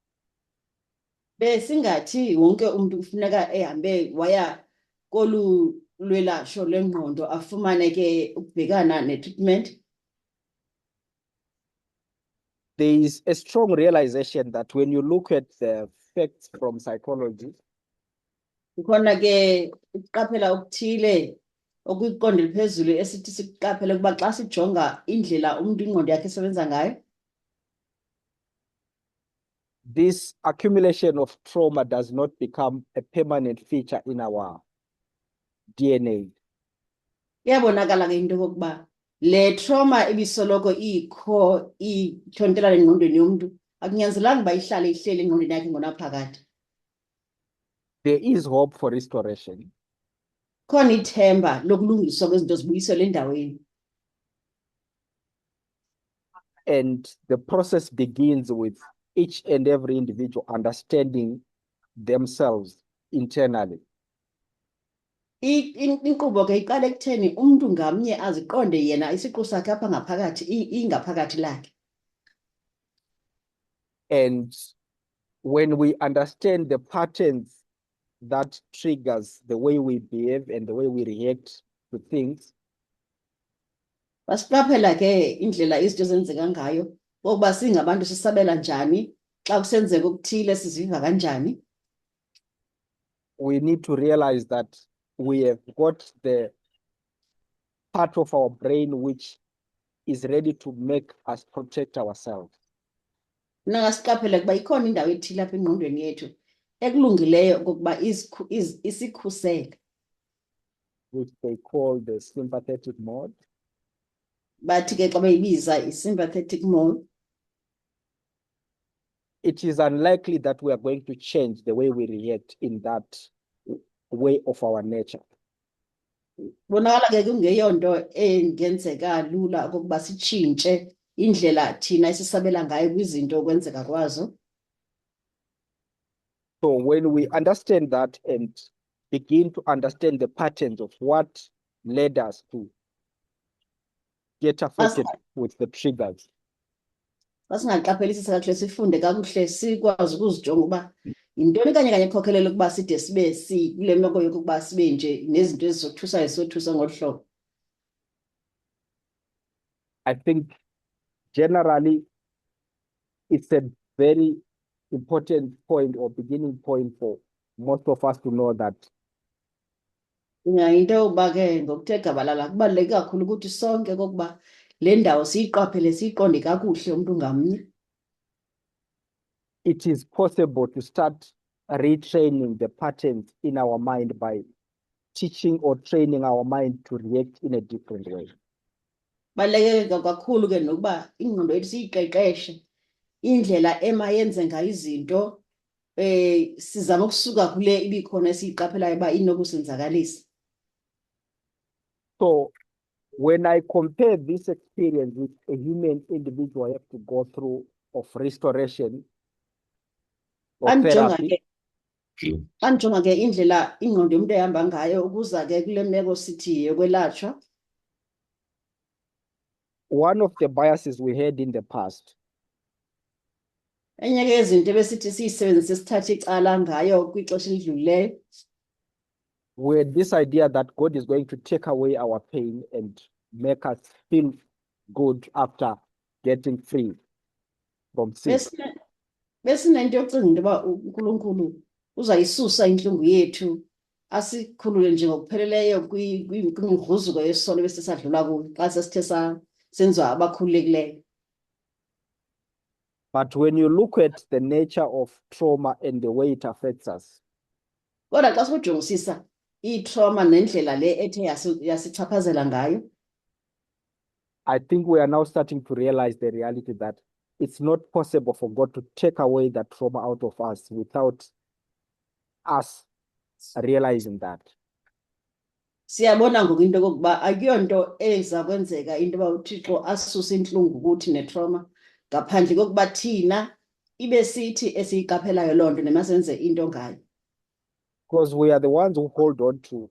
besingathi wonke umuntu kufuneka ehambe waya kolu lwelasho lengqondo afumane ke ukubhekana netreatment. There is a strong realization that when you look at the facts from psychology, Kukhona ke ukuqaphela okuthile okwiqondo eliphezulu esithi sikuqaphele ukuba xa sijonga indlela umuntu ingqondo yakhe esebenza ngayo, this accumulation of trauma does not become a permanent feature in our DNA. iyabonakala ke into yokokuba le trauma ebisoloko ikho ithontelana engqondweni yomuntu akunyanzelanga uba ihlale ihleli engqondweni yakhe ngonaphakade. There is hope for restoration. Khona ithemba lokulungiswa kwezinto zibuyiselwe endaweni. And the process begins with each and every individual understanding themselves internally. Inkqubo ke iqala ekutheni umuntu ngamnye aziqonde yena isiqu sakhe apha ngaphakathi ingaphakathi lakhe. And when we understand the patterns that triggers the way we behave and the way we react to things, Basiqaphela ke indlela izinto zenzeka ngayo ukuba singabantu sisabela njani xa kusenzeka okuthile siziva kanjani. we need to realize that we have got the part of our brain which is ready to make us protect ourselves. Funeka siqaphele ukuba ikhona indawo ethile apha engqondweni yethu ekulungileyo okokuba isikhusele, Which they call the sympathetic mode. bathi ke xa beyibiza i-sympathetic mode. It is unlikely that we are going to change the way we react in that way of our nature. Bonakala ke kungeyonto engenzeka lula okokuba sitshintshe indlela thina esisabela ngayo kwizinto okwenzeka kwazo. So when we understand that and begin to understand the patterns of what led us to get affected with the triggers, Basingaqaphelisisa kakuhle sifunde kakuhle sikwazi ukuzijonga uba yintoni kanye ekhokhelela ukuba side sibe kule meko yokuba sibe nje nezinto ezizothusayo zizothusa ngolu hlobo. I think generally it's a very important point or beginning point for most of us to know that Into yokuba ke ngokuthe gabalala kubaluleke kakhulu ukuthi sonke kokuba le ndawo siyiqaphele siyiqonde kakuhle umuntu ngamnye. it is possible to start retraining the patterns in our mind by teaching or training our mind to react in a different way. Baluleke kakhulu ke nokuba ingqondo yethu siyiqeqeshe indlela emayenze ngayo izinto sizama ukusuka kule ibikhona esiyiqaphelayo uba inokusenzakalisa. So when I compare this experience with a human individual have to go through of restoration or Andijonga therapy, ke andijonga ke indlela ingqondo yomuntu ehamba ngayo ukuza ke kule meko sithi yokwelashwa. one of the biases we had in the past Enye ke yezinto ebesithi siyisebenzise sithathe icala ngayo kwixesha elidlulileyo we had this idea that God is going to take away our pain and make us feel good after getting free from sin. besinento yokucinga into yoba uNkulunkulu uzayisusa intlungu yethu asikhulule nje ngokupheleleyo kwimigruzuko yesono besisadlula kuyo xa sesithe senziwa abakhululekileyo. But when you look at the nature of trauma and the way it affects us, Kodwa xa sikujongisisa i-trauma nendlela le ethe yasichaphazela ngayo, I think we are now starting to realize the reality that it's not possible for God to take away that trauma out of us without us realizing that. siyabona ngoku into yokokuba akuyonto eza kwenzeka into yoba uThixo asuse intlungu kuthi ne-trauma ngaphandle kokuba thina ibe sithi esiyiqaphelayo loo nto nemasenze into ngayo. Because we are the ones who hold on to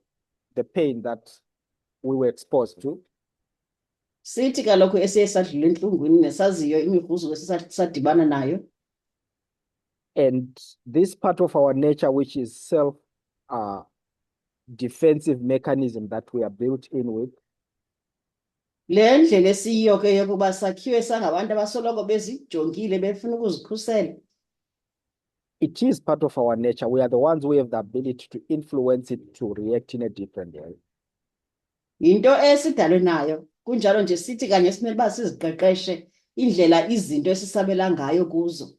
the pain that we were exposed to. Sithi kaloku esiye sadlula entlungwini nesaziyo imigruzuko sadibana nayo. And this part of our nature, which is self defensive mechanism that we are built in with, Le ndlela esiyiyo ke yokuba sakhiwe sangabantu abasoloko bezijongile befuna ukuzikhusela. it is part of our nature. We are the ones who have the ability to influence it to react in a different way. Yinto esidalwe nayo kunjalo nje sithi kanye simele uba siziqeqeshe indlela izinto esisabela ngayo kuzo.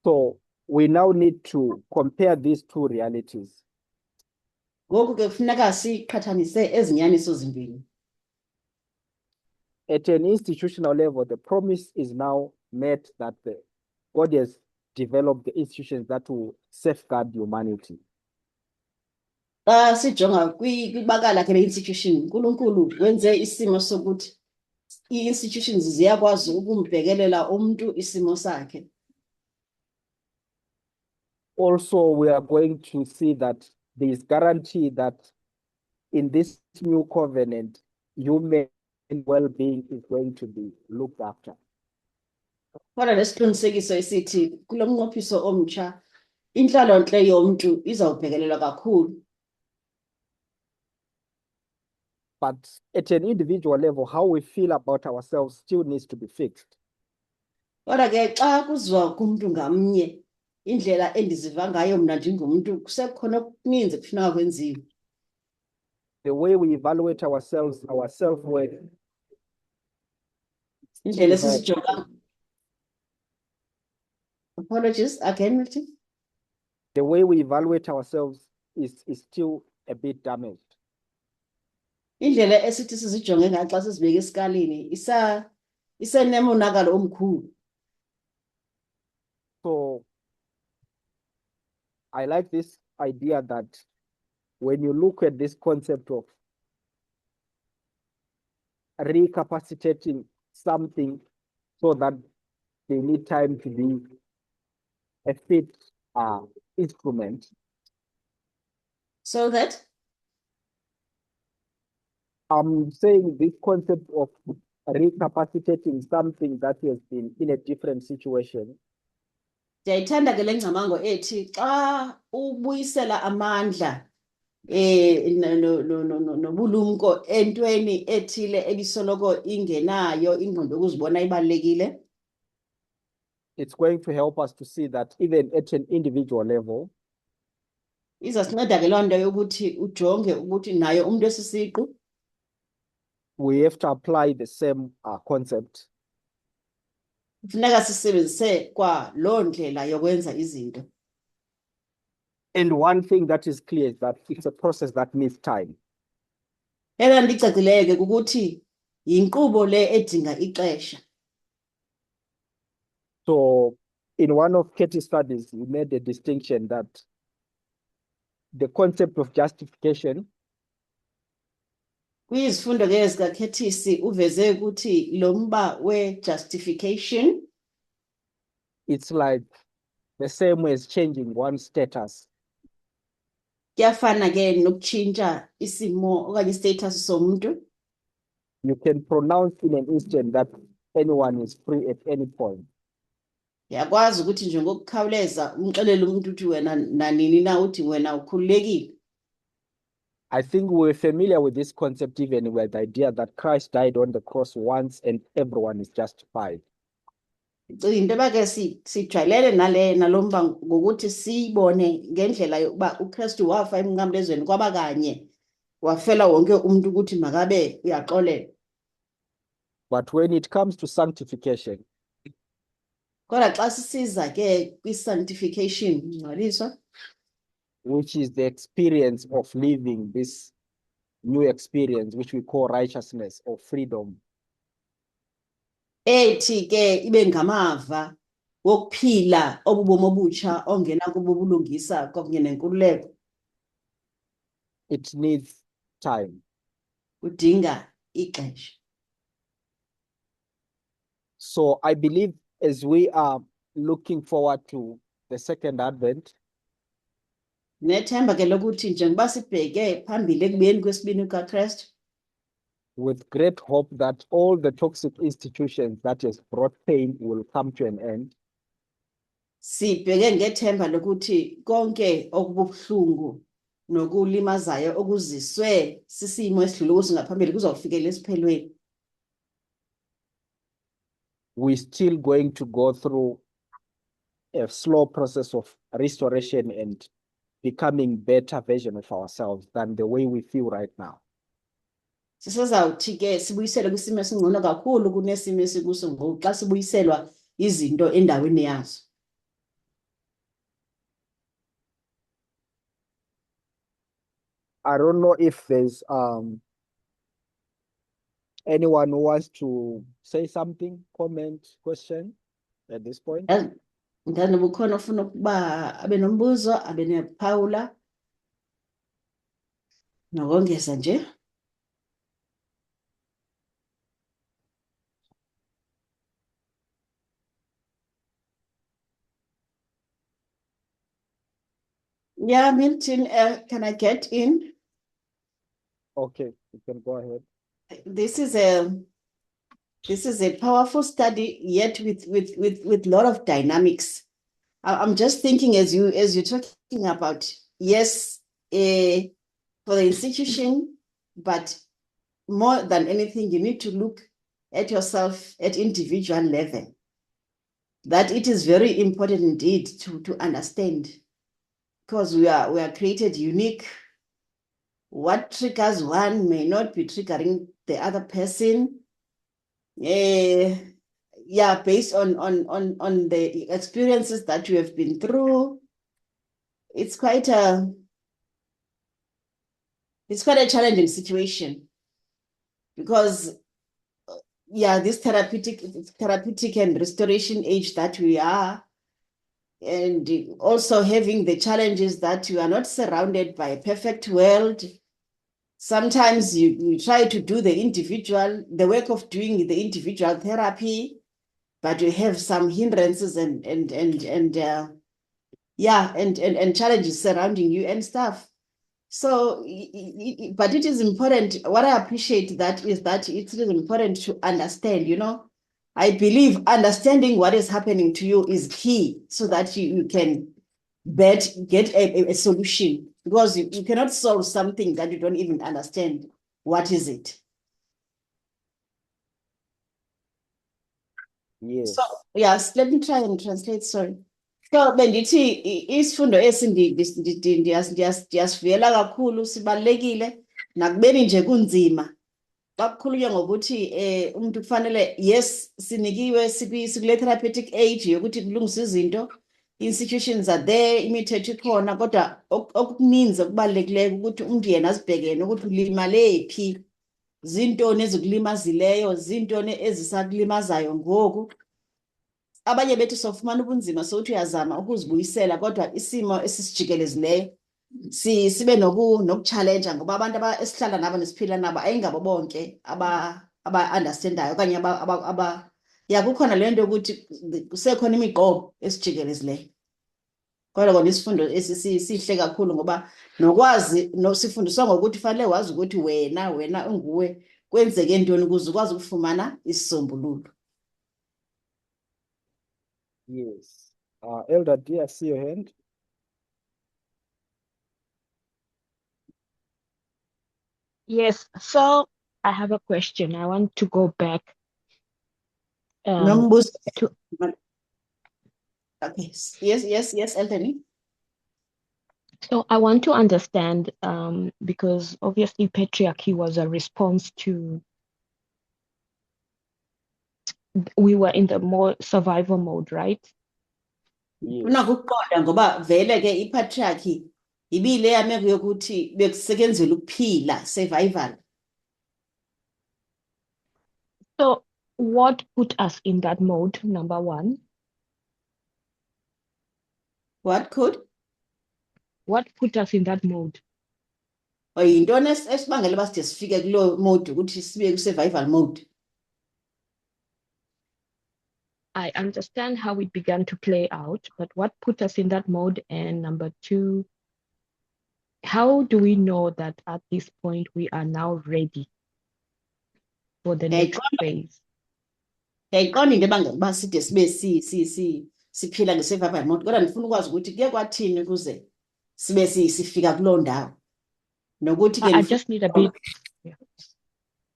So we now need to compare these two realities. Ngoku ke kufuneka siqhathanise ezinyaniso zimbini. At an institutional level, the promise is now met that God has developed the institutions that will safeguard humanity. Xa sijonga kwibakala ke le-institution, uNkulunkulu wenze isimo sokuthi ii-institutions ziyakwazi ukumbhekelela umntu isimo sakhe. Also, we are going to see that there is guarantee that in this new covenant, human well-being is going to be looked after. Kodwa nesiqinisekiso esithi kulo mnqophiso omtsha intlalontle yomntu izawubhekelelwa kakhulu. But at an individual level, how we feel about ourselves still needs to be fixed. Kodwa ke xa kuziwa kumntu ngamnye indlela endiziva ngayo mna ndingumntu kusekhona okuninzi kufuneka kwenziwe. The way we evaluate ourselves, our self-worth, Indlela esizijonga. Apologies again, Milton. the way we evaluate ourselves is still a bit damaged. Indlela esithi sizijonge ngayo xa sizibeka esikalini isenemonakalo omkhulu. So I like this idea that when you look at this concept of recapacitating something so that they need time to be a fit instrument, So that I'm saying this concept of recapacitating something that has been in a different situation ndiyayithanda ke le ngcamango ethi xa ubuyisela amandla nobulumko entweni ethile ebisoloko ingenayo ingqondo yokuzibona ibalulekile. it's going to help us to see that even at an individual level, Izasinceda ke loo nto yokuthi ujonge ukuthi nayo umntu esisiqu we have to apply the same concept. kufuneka sisebenzise kwa loo ndlela yokwenza izinto. And one thing that is clear is that it's a process that needs time. ndicacileyo ke ukuthi yinkqubo le edinga ixesha. So in one of Katie's studies, he made a distinction that the concept of justification Kwizifundo ke zikaKhethisi uveze ukuthi lo mba we-justification it's like the same as changing one's status. kuyafana ke nokutshintsha isimo okanye i-status somuntu. You can pronounce in an instant that anyone is free at any point. Uyakwazi ukuthi nje ngokukhawuleza umxelele umuntu ukuthi wena nanini na uthi wena ukhululekile. I think we're familiar with this concept even with the idea that Christ died on the cross once and everyone is justified. Into ke sijwayelele nalo mba ngokuthi siyibone ngendlela yokuba uKristu wafa emnqamlezweni kwaba kanye wafela wonke umuntu ukuthi makabe uyaxolela. But when it comes to sanctification, Kodwa xa sisiza ke kwi-sanctification ngcwaliswa, which is the experience of living this new experience, which we call righteousness or freedom, ethi ke ibe ngamava wokuphila obubomi obutsha ongena kubo bulungisa kwakunye nenkululeko, it needs time. udinga ixesha. So I believe as we are looking forward to the second advent, Nethemba ke lokuthi njengoba sibheke phambili ekubuyeni kwesibini kukaKristu, with great hope that all the toxic institutions that has brought pain will come to an end. sibheke ngethemba lokuthi konke okubuhlungu nokulimazayo okuziswe sisimo esidlule kuso ngaphambili kuzawufikelela esiphelweni. We're still going to go through a slow process of restoration and becoming better version of ourselves than the way we feel right now. Sisezawuthi ke sibuyisele kwisimo esingcono kakhulu kunesimo esikuso ngoku xa sibuyiselwa izinto endaweni yazo. I don't know if there's anyone who wants to say something, comment, question at this point. Ngani bukhona ofuna ukuba abe nombuzo, abe nephawula nokongeza nje. Yeah, Milton, can I get in? Okay, you can go ahead. This is a powerful study, yet with lot of dynamics. I'm just thinking as you're talking about, yes, for the institution, but more than anything, you need to look at yourself at individual level. That it is very important indeed to understand, because we are created unique. What triggers one may not be triggering the other person. Yeah, based on the experiences that you have been through. It's quite a challenging situation, because yeah, this therapeutic and restoration age that we are, and also having the challenges that you are not surrounded by a perfect world. Sometimes you try to do the work of doing the individual therapy, but you have some hindrances and challenges surrounding you and stuff. So, but it is important. What I appreciate that is that it is important to understand, you know. I believe understanding what is happening to you is key, so that you can get a solution, because you cannot solve something that you don't even understand. What is it? Yes. So, yes, let me try and translate, sorry. So, bendithi isifundo esi ndiyasivuyela kakhulu, sibalulekile, nakubeni nje kunzima. Xa kukhulunywa ngokuthi umuntu kufanele, yes, sinikiwe sikule therapeutic age yokuthi kulungisa izinto, institutions are there, imithetho ikhona, kodwa okuninzi okubalulekileyo ukuthi umuntu yena azibhekene ukuthi ulimale phi zintoni ezikulimazileyo, zintoni ezisakulimazayo ngoku. Abanye bethu sofumana ubunzima sokuthi uyazama ukuzibuyisela kodwa isimo esisijikelezileyo sibe nokuchallenge ngoba abantu esihlala nabo nesiphila nabo ayingabo bonke aba-understandayo okanye ya kukhona le nto yokuthi kusekhona imiqobo esijikelezileyo. Kodwa kona isifundo sihle kakhulu ngoba nokwazi sifundiswa ngokuthi fanele wazi ukuthi wena unguwe kwenzeke ntoni ukuze ukwazi ukufumana isisombululo. Yes. Elder D, I see your hand. Yes, so I have a question. I want to go back Nombuzo. to Okay. Yes, Elder. so I want to understand because obviously patriarchy was a response to we were in the more survival mode, right? Yes. Unakuqonda ngoba vele ke ipatriarchy ibile yameko yokuthi bekusekwenzela ukuphila, survival. So what put us in that mode, number one? What put us in that mode? or yintoni esibangela uba side sifike kulo mode ukuthi sibe ku-survival mode? I understand how it began to play out, but what put us in that mode? And number two, how do we know that at this point we are now ready for the next phase? Yayiqonda into ebangela uba side sibe siphila nge-survival mode kodwa ndifuna ukwazi ukuthi kuye kwathini ukuze sibe sifika kuloo ndawo nokuthi ke I just need a bit.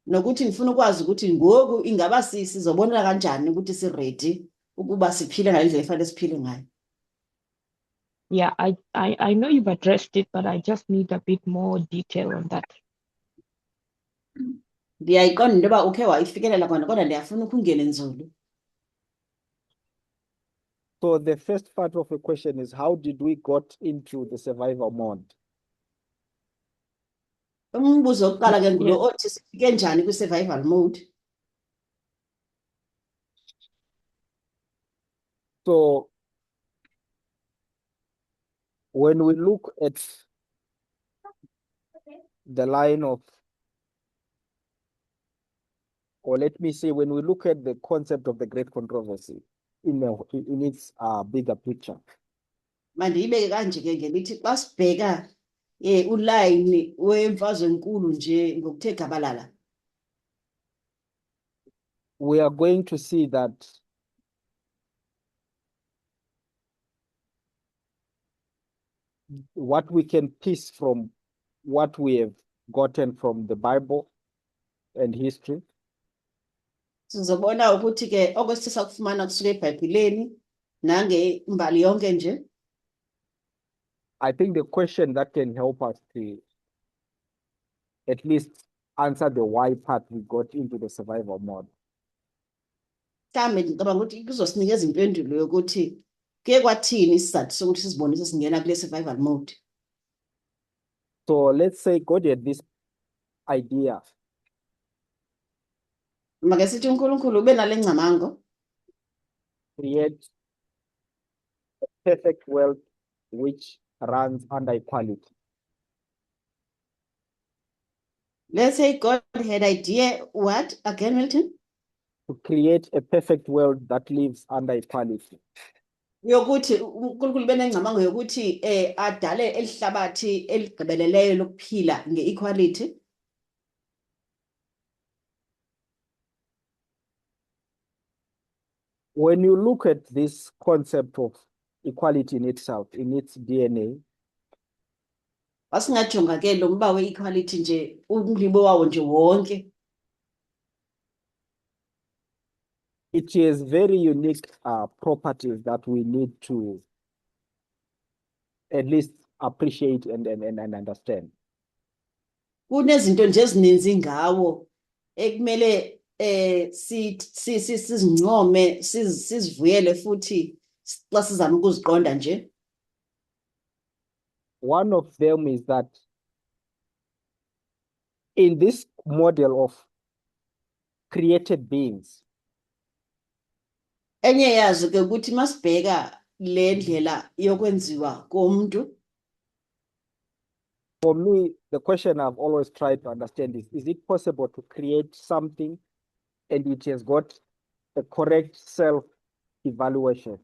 nokuthi ndifuna ukwazi ukuthi ngoku ingaba sizobonela kanjani ukuthi siredi ukuba siphile ngale ndlela efanele siphile ngayo. Yeah, I know you've addressed it, but I just need a bit more detail on that. Ndiyayiqonda into yoba ukhe wayifikelela kona kodwa ndiyafuna ukungena nzulu. So the first part of the question is, how did we got into the survival mode? Umbuzo wokuqala ke ngulo Yeah. othi sifike njani kwi-survival mode. So when we look at the line of, or let me say, when we look at the concept of the great controversy in its bigger picture, Mandiyibeke kanje ke ngelithi xa sibheka ulayini wemfazwe enkulu nje ngokuthe gabalala. we are going to see that what we can piece from what we have gotten from the Bible and history, Sizobona ukuthi ke okwesithe sakufumana kusuka eBhayibhileni nange imbali yonke nje. I think the question that can help us to at least answer the why part we got into the survival mode. Mhlawumbe ngicabanga ukuthi kuzosinikeza impendulo yokuthi kuye kwathini isizathu sokuthi sizibone sesingena kule survival mode. So let's say God had this idea Make sithi uNkulunkulu ube nale ngcamango create a perfect world which runs under equality. Let's say God had idea what again, Milton? To create a perfect world that lives under equality. Yokuthi uNkulunkulu benengcamango yokuthi adale elihlabathi eligqibeleleyo lokuphila nge-equality. When you look at this concept of equality in itself, in its DNA, Wasingajonga ke lo mba we-equality nje umlibo wawo nje wonke. it has very unique properties that we need to at least appreciate and understand. Kunezinto nje ezininzi ngawo ekumele sizincome sizivuyele futhi xa sizama ukuziqonda nje. One of them is that in this model of created beings. Enye yazo ke ukuthi masibheka le ndlela yokwenziwa komuntu, For me, the question I've always tried to understand is it possible to create something and it has got a correct self-evaluation?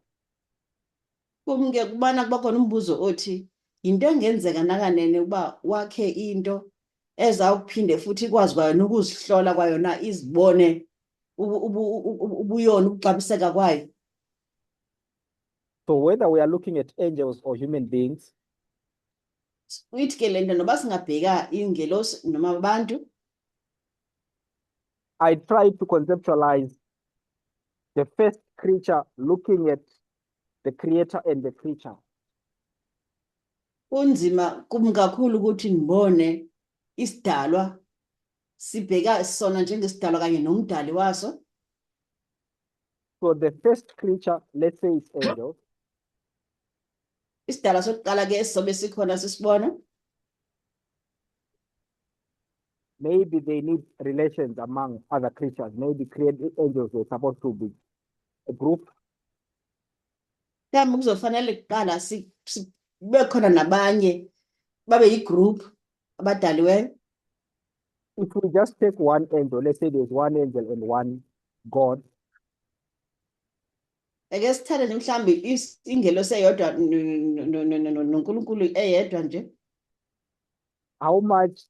kumke kubana kuba khona umbuzo othi into engenzeka nakanene uba wakhe into ezawuphinde futhi ikwazi kwayo nokuzihlola kwayona izibone ubuyona ukuxabiseka kwayo. So whether we are looking at angels or human beings, Uyithi ke lento noba singabheka ingelosi noma abantu, I try to conceptualize the first creature looking at the creator and the creature. kunzima kum kakhulu ukuthi ndibone isidalwa sibheka sona njengesidalwa kanye nomdali waso. So the first creature, let's say it's angels, Isidalwa sokuqala ke esizobe sikhona sisibona, maybe they need relations among other creatures. Maybe angels were supposed to be a group. mhlawumbe kuzofanele kuqala sibe khona nabanye babe yi-group abadaliweyo. If we just take one angel, let's say there's one angel and one God, Ake sithathe nje mhlawumbe ingelosi eyodwa noNkulunkulu eyedwa nje. how much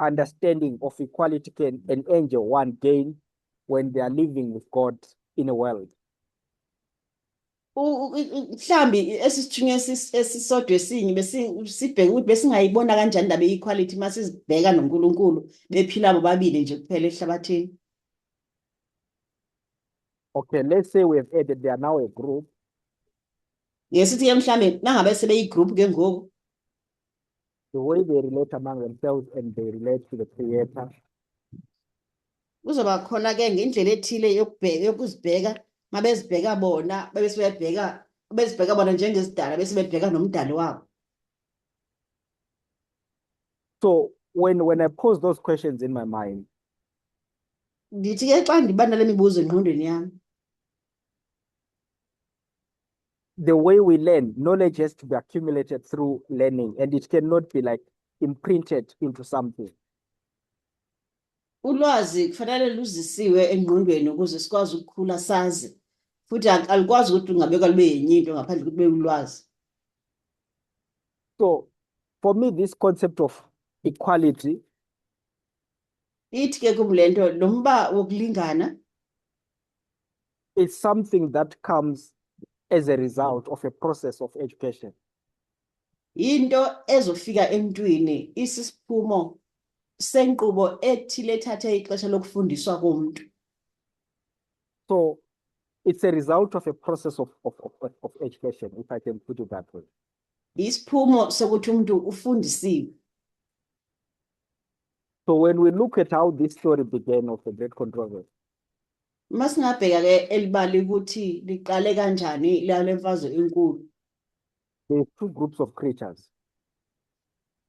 understanding of equality can an angel one gain when they are living with God in a world? Mhlawumbe esisithunywe esisodwa esinye sibheke ukuthi besingayibona kanjani indaba ye-equality uma sizibheka noNkulunkulu bephila bobabili nje kuphela ehlabathini. Okay, let's say we have added, they are now a group. Ngesithi ke mhlawumbe nangabe sebeyi-group ke ngoku, The way they relate among themselves and they relate to the Creator, kuzoba khona ke ngendlela ethile yokuzibheka mabezibheka bona bezibheka bona njengesidala bese bebheka nomdali wabo. so when I pose those questions in my mind, Ndithi ke xa ndiba nale mibuzo engqondweni yami, the way we learn, knowledge has to be accumulated through learning, and it cannot be like imprinted into something. ulwazi kufanele luzisiwe engqondweni ukuze sikwazi ukukhula sazi, futhi alikwazi ukuthi ungabeka lube yenye into ngaphandle kokuthi ube ulwazi. So for me, this concept of equality Ithi ke kum lento lo mba wokulingana is something that comes as a result of a process of education. into ezofika emntwini isisiphumo senkqubo ethile ethathe ixesha lokufundiswa komuntu. So it's a result of a process of education, if I can put it that way. Isiphumo sokuthi umuntu ufundisiwe. So when we look at how this story began of the great controversy, Masingabheka ke elibali ukuthi liqale kanjani le mfazwe enkulu. there's two groups of creatures.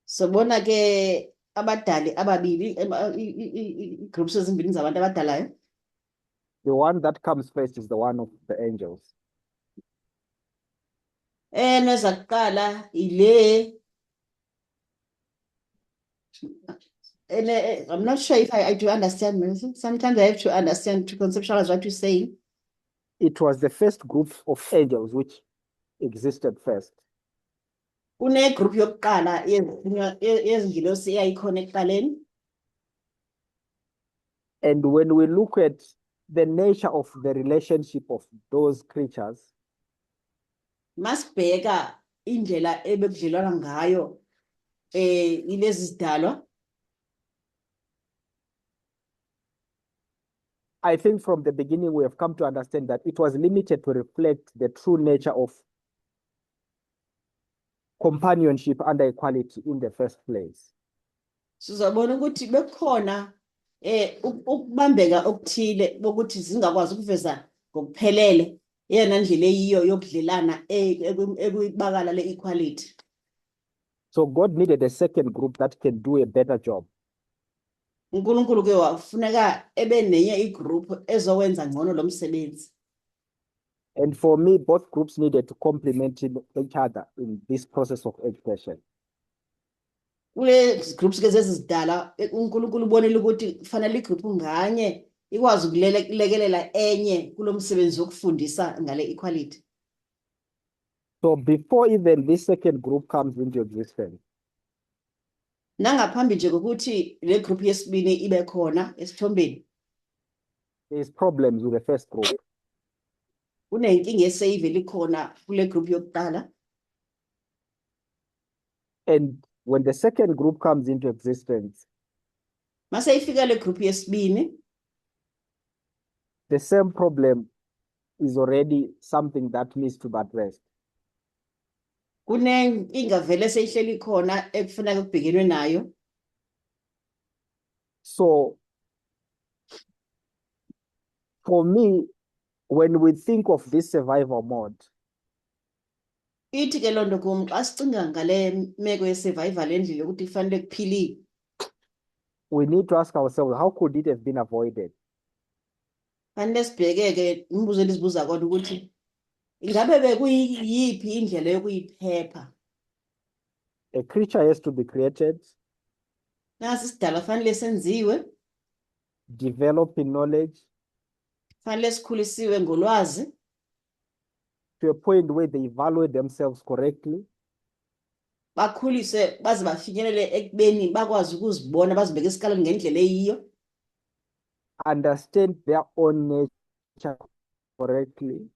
Sobona ke abadali ababili groups ezimbili zabantu abadalayo. The one that comes first is the one of the angels. Nezakuqala ile I'm not sure if I do understand. Sometimes I have to understand to conceptualize what you're saying. It was the first group of angels which existed first. Une group yokuqala yezingilosi eyayikhona ekuqaleni. And when we look at the nature of the relationship of those creatures, Masibheka indlela ebekudlelwana ngayo ilezi zidalwa. I think from the beginning we have come to understand that it was limited to reflect the true nature of companionship under equality in the first place. Sizabona ukuthi bekhona ukubambeka okuthile bokuthi zingakwazi ukuveza ngokuphelele yena ndlela eyiyo yokudlelana ekuyibakala le-equality. So God needed a second group that can do a better job. uNkulunkulu ke wafuneka ebe nenye igroup ezowenza ngcono lo msebenzi. And for me, both groups needed to complement each other in this process of education. Kule groups ke zezidala uNkulunkulu ubonile ukuthi kufanele igroup nganye ikwazi ukulekelela enye kulo msebenzi wokufundisa ngale equality. So before even this second group comes into existence, Nangaphambi nje kokuthi le group yesibini ibe khona esithombeni, there's problems with the first group. kunenkinga eseyivele ikhona kule group yokuqala. And when the second group comes into existence, Mase ifika le group yesibini, the same problem is already something that needs to be addressed. kunenkinga vele seyihleli khona ekufanele kubhekenwe nayo. So for me, when we think of this survival mode, Ithi ke lonto kum xa sicinga ngale meko ye-survival endlela yokuthi kufanele kuphiliwe, we need to ask ourselves, how could it have been avoided? fanele sibheke ke umbuzo endizibuza kodwa ukuthi ingabe bekuyiyiphi indlela yokuyiphepha. A creature has to be created, Nasi isidalwa fanele senziwe, develop in knowledge fanele sikhulisiwe ngolwazi to a point where they evaluate themselves correctly, bakhuliswe baze bafinyelele ekubeni bakwazi ukuzibona bazibeke esikalini ngendlela eyiyo, understand their own nature correctly,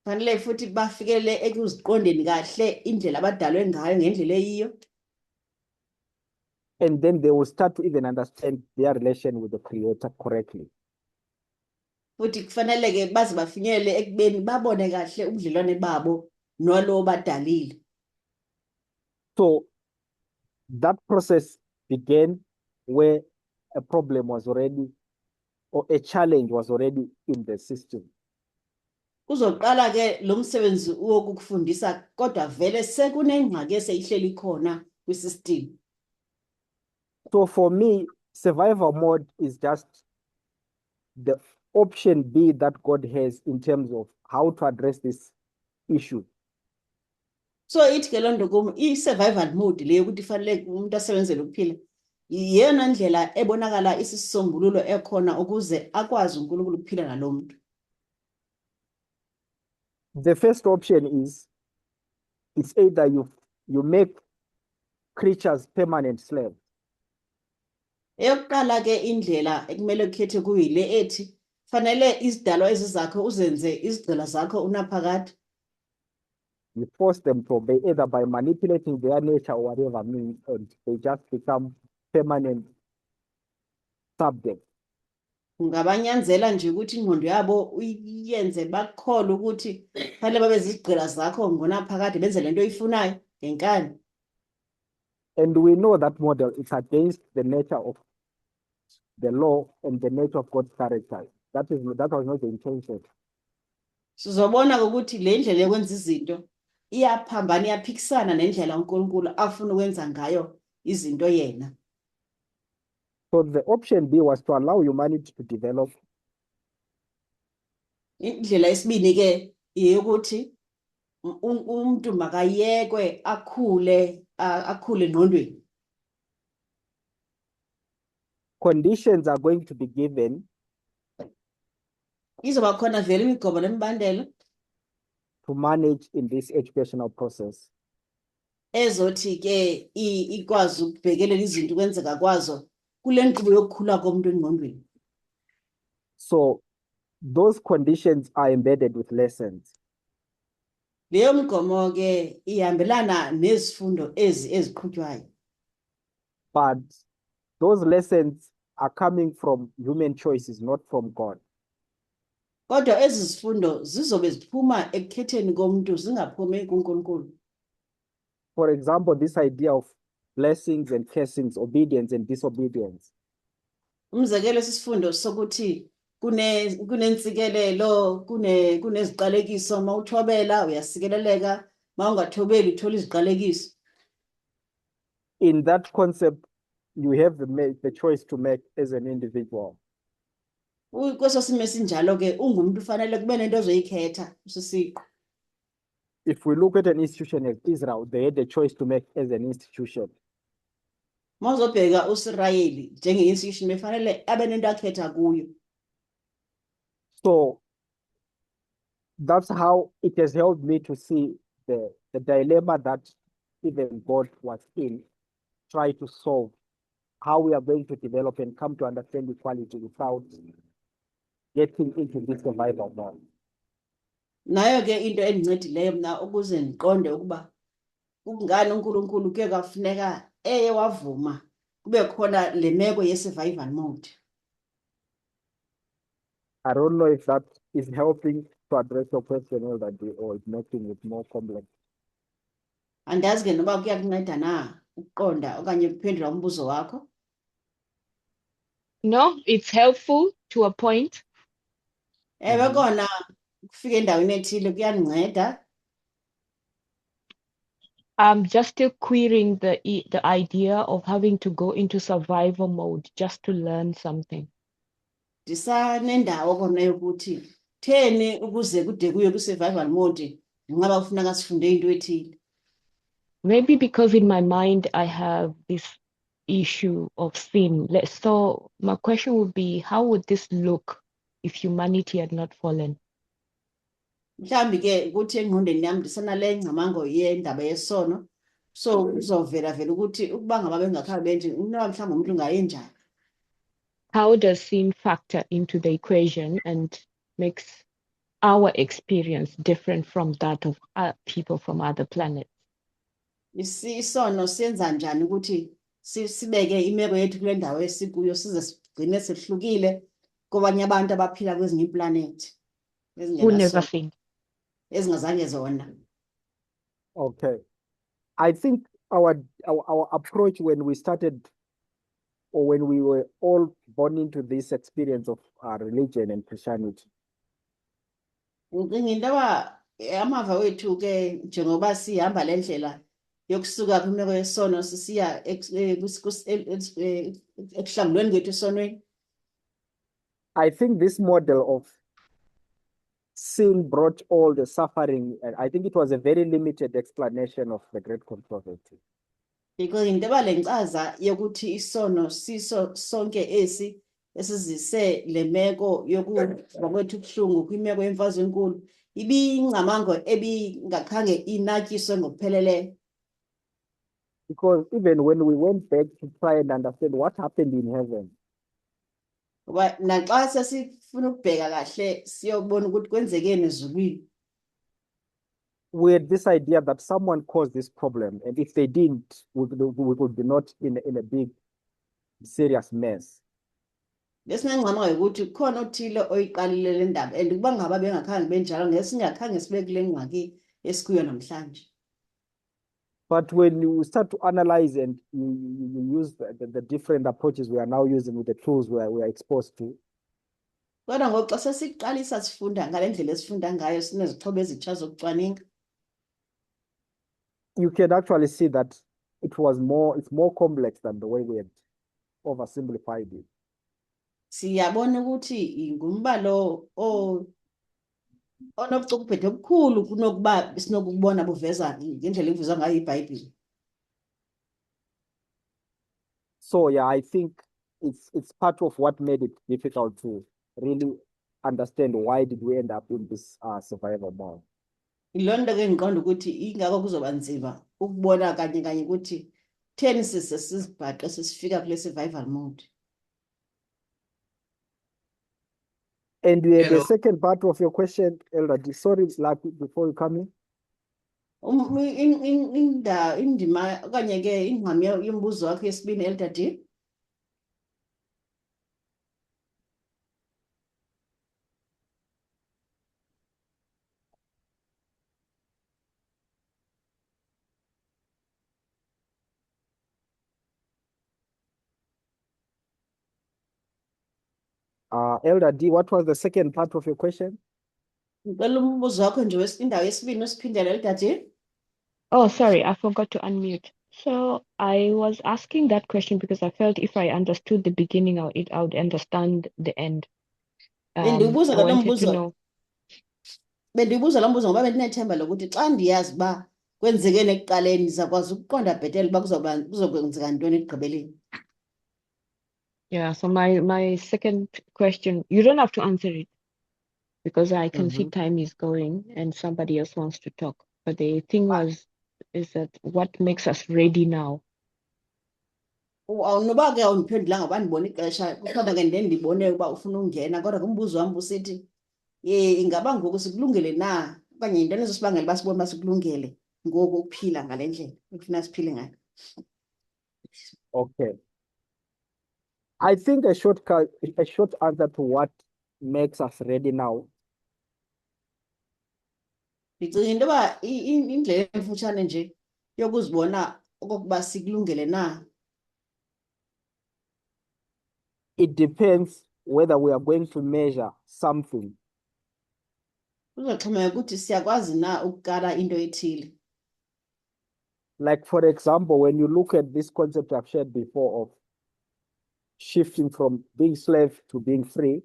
fanele futhi bafikelele ekuziqondeni kahle indlela abadalwe ngayo ngendlela eyiyo, and then they will start to even understand their relation with the Creator correctly. futhi kufanele ke baze bafinyelele ekubeni babone kahle ubudlelwane babo nalo badalile. So that process began where a problem was already, or a challenge was already in the system. Kuzoqala ke lo msebenzi wokufundisa kodwa vele sekunengxaki eseyihleli khona kwisystem. So for me, survival mode is just the option B that God has in terms of how to address this issue. So ithi ke lonto kum i-survival mode le yokuthi fanele umuntu asebenzele ukuphila iyona ndlela ebonakala isisombululo ekhona ukuze akwazi uNkulunkulu ukuphila nalo muntu. The first option is, it's either you make creatures permanent slaves, Eyokuqala ke indlela ekumele ukhethe kuyile ethi fanele izidalwa ezizakho uzenze izigcila zakho unaphakade. you force them to obey either by manipulating their nature or whatever means, and they just become permanent subjects. Ungabanyanzela nje ukuthi ingqondo yabo uyenze bakholwe ukuthi fanele babe zizigcila zakho ngonaphakade benze lento oyifunayo ngenkani. And we know that model is against the nature of the law and the nature of God's character. That was not the intention. Sizobona ukuthi le ndlela yokwenza izinto iyaphambana iyaphikisana nendlela uNkulunkulu afuna ukwenza ngayo izinto yena. So the option B was to allow humanity to develop, Indlela yesibini ke eyokuthi umuntu makayekwe akhule engqondweni. conditions are going to be given Izoba khona vele imigomo nemibandela to manage in this educational process. ezothi ke ikwazi ukubhekelela izinto kwenzeka kwazo kule nkqubo yokukhula komuntu engqondweni. So those conditions are embedded with lessons. Leyo migomo ke ihambelana nezifundo eziqhutywayo. But those lessons are coming from human choices, not from God. Kodwa ezi zifundo zizobe ziphuma ekukhetheni komuntu zingaphumi kuNkulunkulu. For example, this idea of blessings and cursings, obedience and disobedience. Umzekelo sisifundo sokuthi kunentsikelelo kuneziqalekiso mawuthobela uyasikeleleka mawungathobeli uthola iziqalekiso. In that concept, you have the choice to make as an individual. Kweso simo esinjalo ke ungumuntu ufanele kube nento ozoyikhetha usisiqo. If we look at an institution as Israel, they had the choice to make as an institution. Mawuzobheka uSirayeli njenge-institution befanele abe nento akhetha kuyo. So that's how it has helped me to see the dilemma that even God was in, try to solve how we are going to develop and come to understand equality without getting into this survival mode. Nayo ke into endincedileyo mna ukuze ndiqonde ukuba kungani uNkulunkulu ke kwafuneka wavuma kube khona le meko ye-survival mode. I don't know if that is helping to address your question or it's making it more complex. Andazi ke noba kuyakunceda na ukuqonda okanye ukuphendula umbuzo wakho. No, it's helpful to a point. Ewe kona ukufika endaweni ethile kuyandinceda. I'm just still querying the idea of having to go into survival mode just to learn something. Ndisanendawo kona yokuthi theni ukuze kude kuye ku-survival mode nginqaba kufuneka sifunde into ethile. Maybe because in my mind I have this issue of sin. So my question would be, how would this look if humanity had not fallen? Mhlambi ke ukuthi engqondweni yami ndisanale ngcamango yendaba yesono, so kuzovela vela ukuthi ukuba ngaba bengakhange benje unoba mhlawumbe umuntu ungayenjani. How does sin factor into the equation and makes our experience different from that of people from other planets? Isono senza njani ukuthi sibeke imeko yethu kule ndawo esikuyo size sigcine sehlukile kwabanye abantu abaphila kwezinye iplanethi Who never sinned? ezingazange zona. Okay. I think our approach when we started, or when we were all born into this experience of religion and Christianity, Ngicinga into amava wethu ke njengoba sihamba le ndlela yokusuka kwimeko yesono sisiya ekuhlangulweni kwethu esonweni. I think this model of sin brought all the suffering, and I think it was a very limited explanation of the Great Controversy. Because into lenkcaza yokuthi isono siso sonke esi esizise le meko yokuva kwethu ubuhlungu kwimeko yemfazwe enkulu ibingcamango ebingakhange inatyiswe ngokupheleleyo. Because even when we went back to try and understand what happened in heaven, Ngoba naxa sesifuna ukubheka kahle siyobona ukuthi kwenzekeni ezulwini. we had this idea that someone caused this problem, and if they didn't, we would be not in a big, serious mess. Lesinengcamango ukuthi khona othile oyiqalile le ndaba and kuba ngaba bengakhange benjalo ngesingakhange sibe kule ngxaki esikuyo namhlanje. But when you start to analyze and you use the different approaches we are now using with the tools we are exposed to, Kodwa ngoxa sesiqalisa sifunda ngale ndlela esifunda ngayo sinezixhobo ezitsha zokucwaninga. you can actually see that it's more complex than the way we had oversimplified it. Siyabona ukuthi ingumba lo onobucukubhede obukhulu kunokuba sinokubona buveza ngendlela evuzwa ngayo iBhayibhile. So yeah, I think it's part of what made it difficult to really understand why did we end up in this survival mode. Yiloo nto ke ngiqonda ukuthi ingako kuzoba nzima ukubona kanye ukuthi theni sizibhaqe sesifika kule survival mode. And we had the Hello. second part of your question, Elder D. Sorry, like before you come in. Indima okanye ke ingxam yombuzo wakho yesibini Elder D. Elder D, what was the second part of your question? Ngicela umbuzo wakho nje indawo yesibini usiphindele Elder D. Oh, sorry, I forgot to unmute. So I was asking that question because I felt if I understood the beginning of it, I would understand the end. Bendibuza I lo wanted to mbuzo, know. bendibuza lo mbuzo ngoba bendinethemba lokuthi xa ndiyazi uba kwenzeke nekuqaleni ndizakwazi ukuqonda bhetele uba kuzokwenzeka ntoni ekugqibeleni. Yeah, so my second question, you don't have to answer it because I can see time is going and somebody else wants to talk. But the thing is that what makes us ready now? Awunoba ke awundiphendulanga ngoba ndibona ixesha kuqonda ke ndibone uba ufuna ungena kodwa kumbuzo wam usithi ingaba ngoku sikulungele na okanye yintoni ezosibangela uba sibone uba sikulungele ngoku ukuphila ngale ndlela ekufuna siphile ngayo. Okay. I think a short answer to what makes us ready now Ndicinga into yoba indlela emfutshane nje yokuzibona okokuba sikulungele na. it depends whether we are going to measure something. Kuzoxhomeka ukuthi siyakwazi na ukukala into ethile. Like, for example, when you look at this concept I've shared before of shifting from being slave to being free,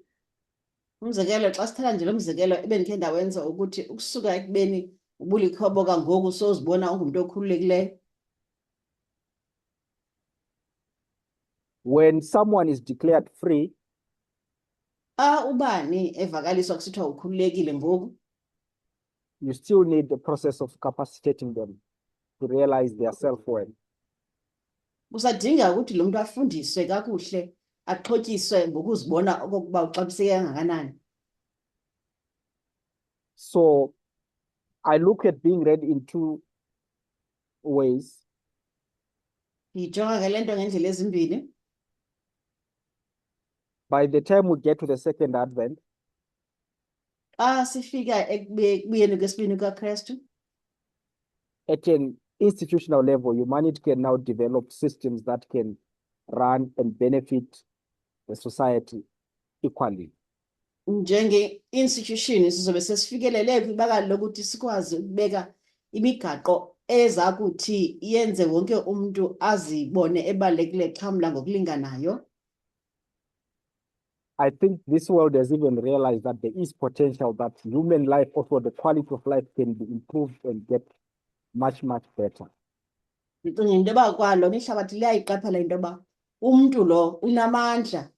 Umzekelo xa sithatha nje lo mzekelo ebendikhe ndawenza ukuthi ukusuka ekubeni ubulikhoboka ngoku sozibona ungumntu okhululekileyo. when someone is declared free, Ubani evakaliswa kusithiwa ukhululekile ngoku, you still need the process of capacitating them to realize their self-worth. kusadinga ukuthi lo muntu afundiswe kakuhle axhotyiswe ngokuzibona okokuba uxabiseke kangakanani. So I look at being ready in two ways. Ndiyijonga ke le nto ngendlela ezimbini. By the time we get to the second advent, Xa sifika ekubuyeni kwesibini kwaKristu, at an institutional level, humanity can now develop systems that can run and benefit the society equally. njenge-institution sizobe sesifikelele kwibakala lokuthi sikwazi ukubeka imigaqo eza kuthi yenze wonke umuntu azibone ebalulekile xhamla ngokulinganayo. I think this world has even realized that there is potential that human life, also the quality of life, can be improved and get much, much better. Ndicinga into yoba kwalona ihlabathi liyayiqaphela into yoba umntu lo unamandla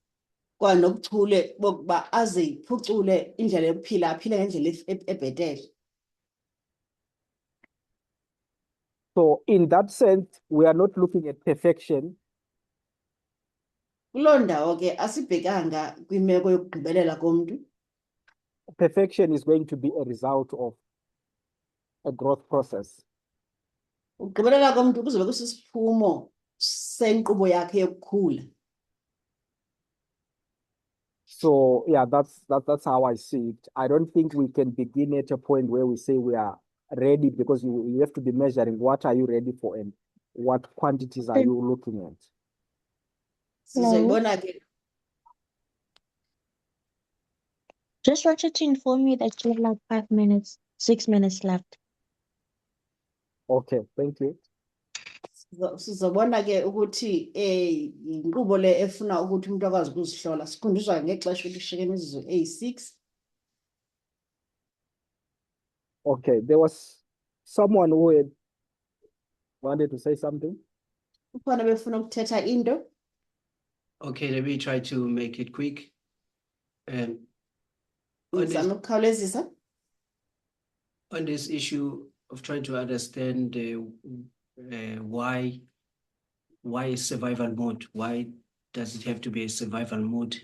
kwanobuchule bokuba aziphucule indlela yokuphila, aphile ngendlela ebhetele. So in that sense, we are not looking at perfection. Kuloo ndawo ke asibhekanga kwimeko yokugqibelela komntu. Perfection is going to be a result of a growth process. Ukugqibelela komntu kuzobe kusisiphumo senkqubo yakhe yokukhula. So yeah, that's how I see it. I don't think we can begin at a point where we say we are ready, because you have to be measuring what are you ready for and what quantities are you looking at. Sizoyibona ke. Just wanted to inform you that you have like 5 minutes, 6 minutes left. Okay, thank you. Sizobona ke ukuthi inkqubo le efuna ukuthi umuntu akwazi ukuzihlola. Sikhundiswa ngexesha elishiyeke imizuzu eyi-6. Okay, there was someone who had wanted to say something. Ukhona befuna ukuthetha into. Okay, let me try to make it quick. On Ndizama ukukhawulezisa. this issue of trying to understand why survival mode, why does it have to be a survival mode?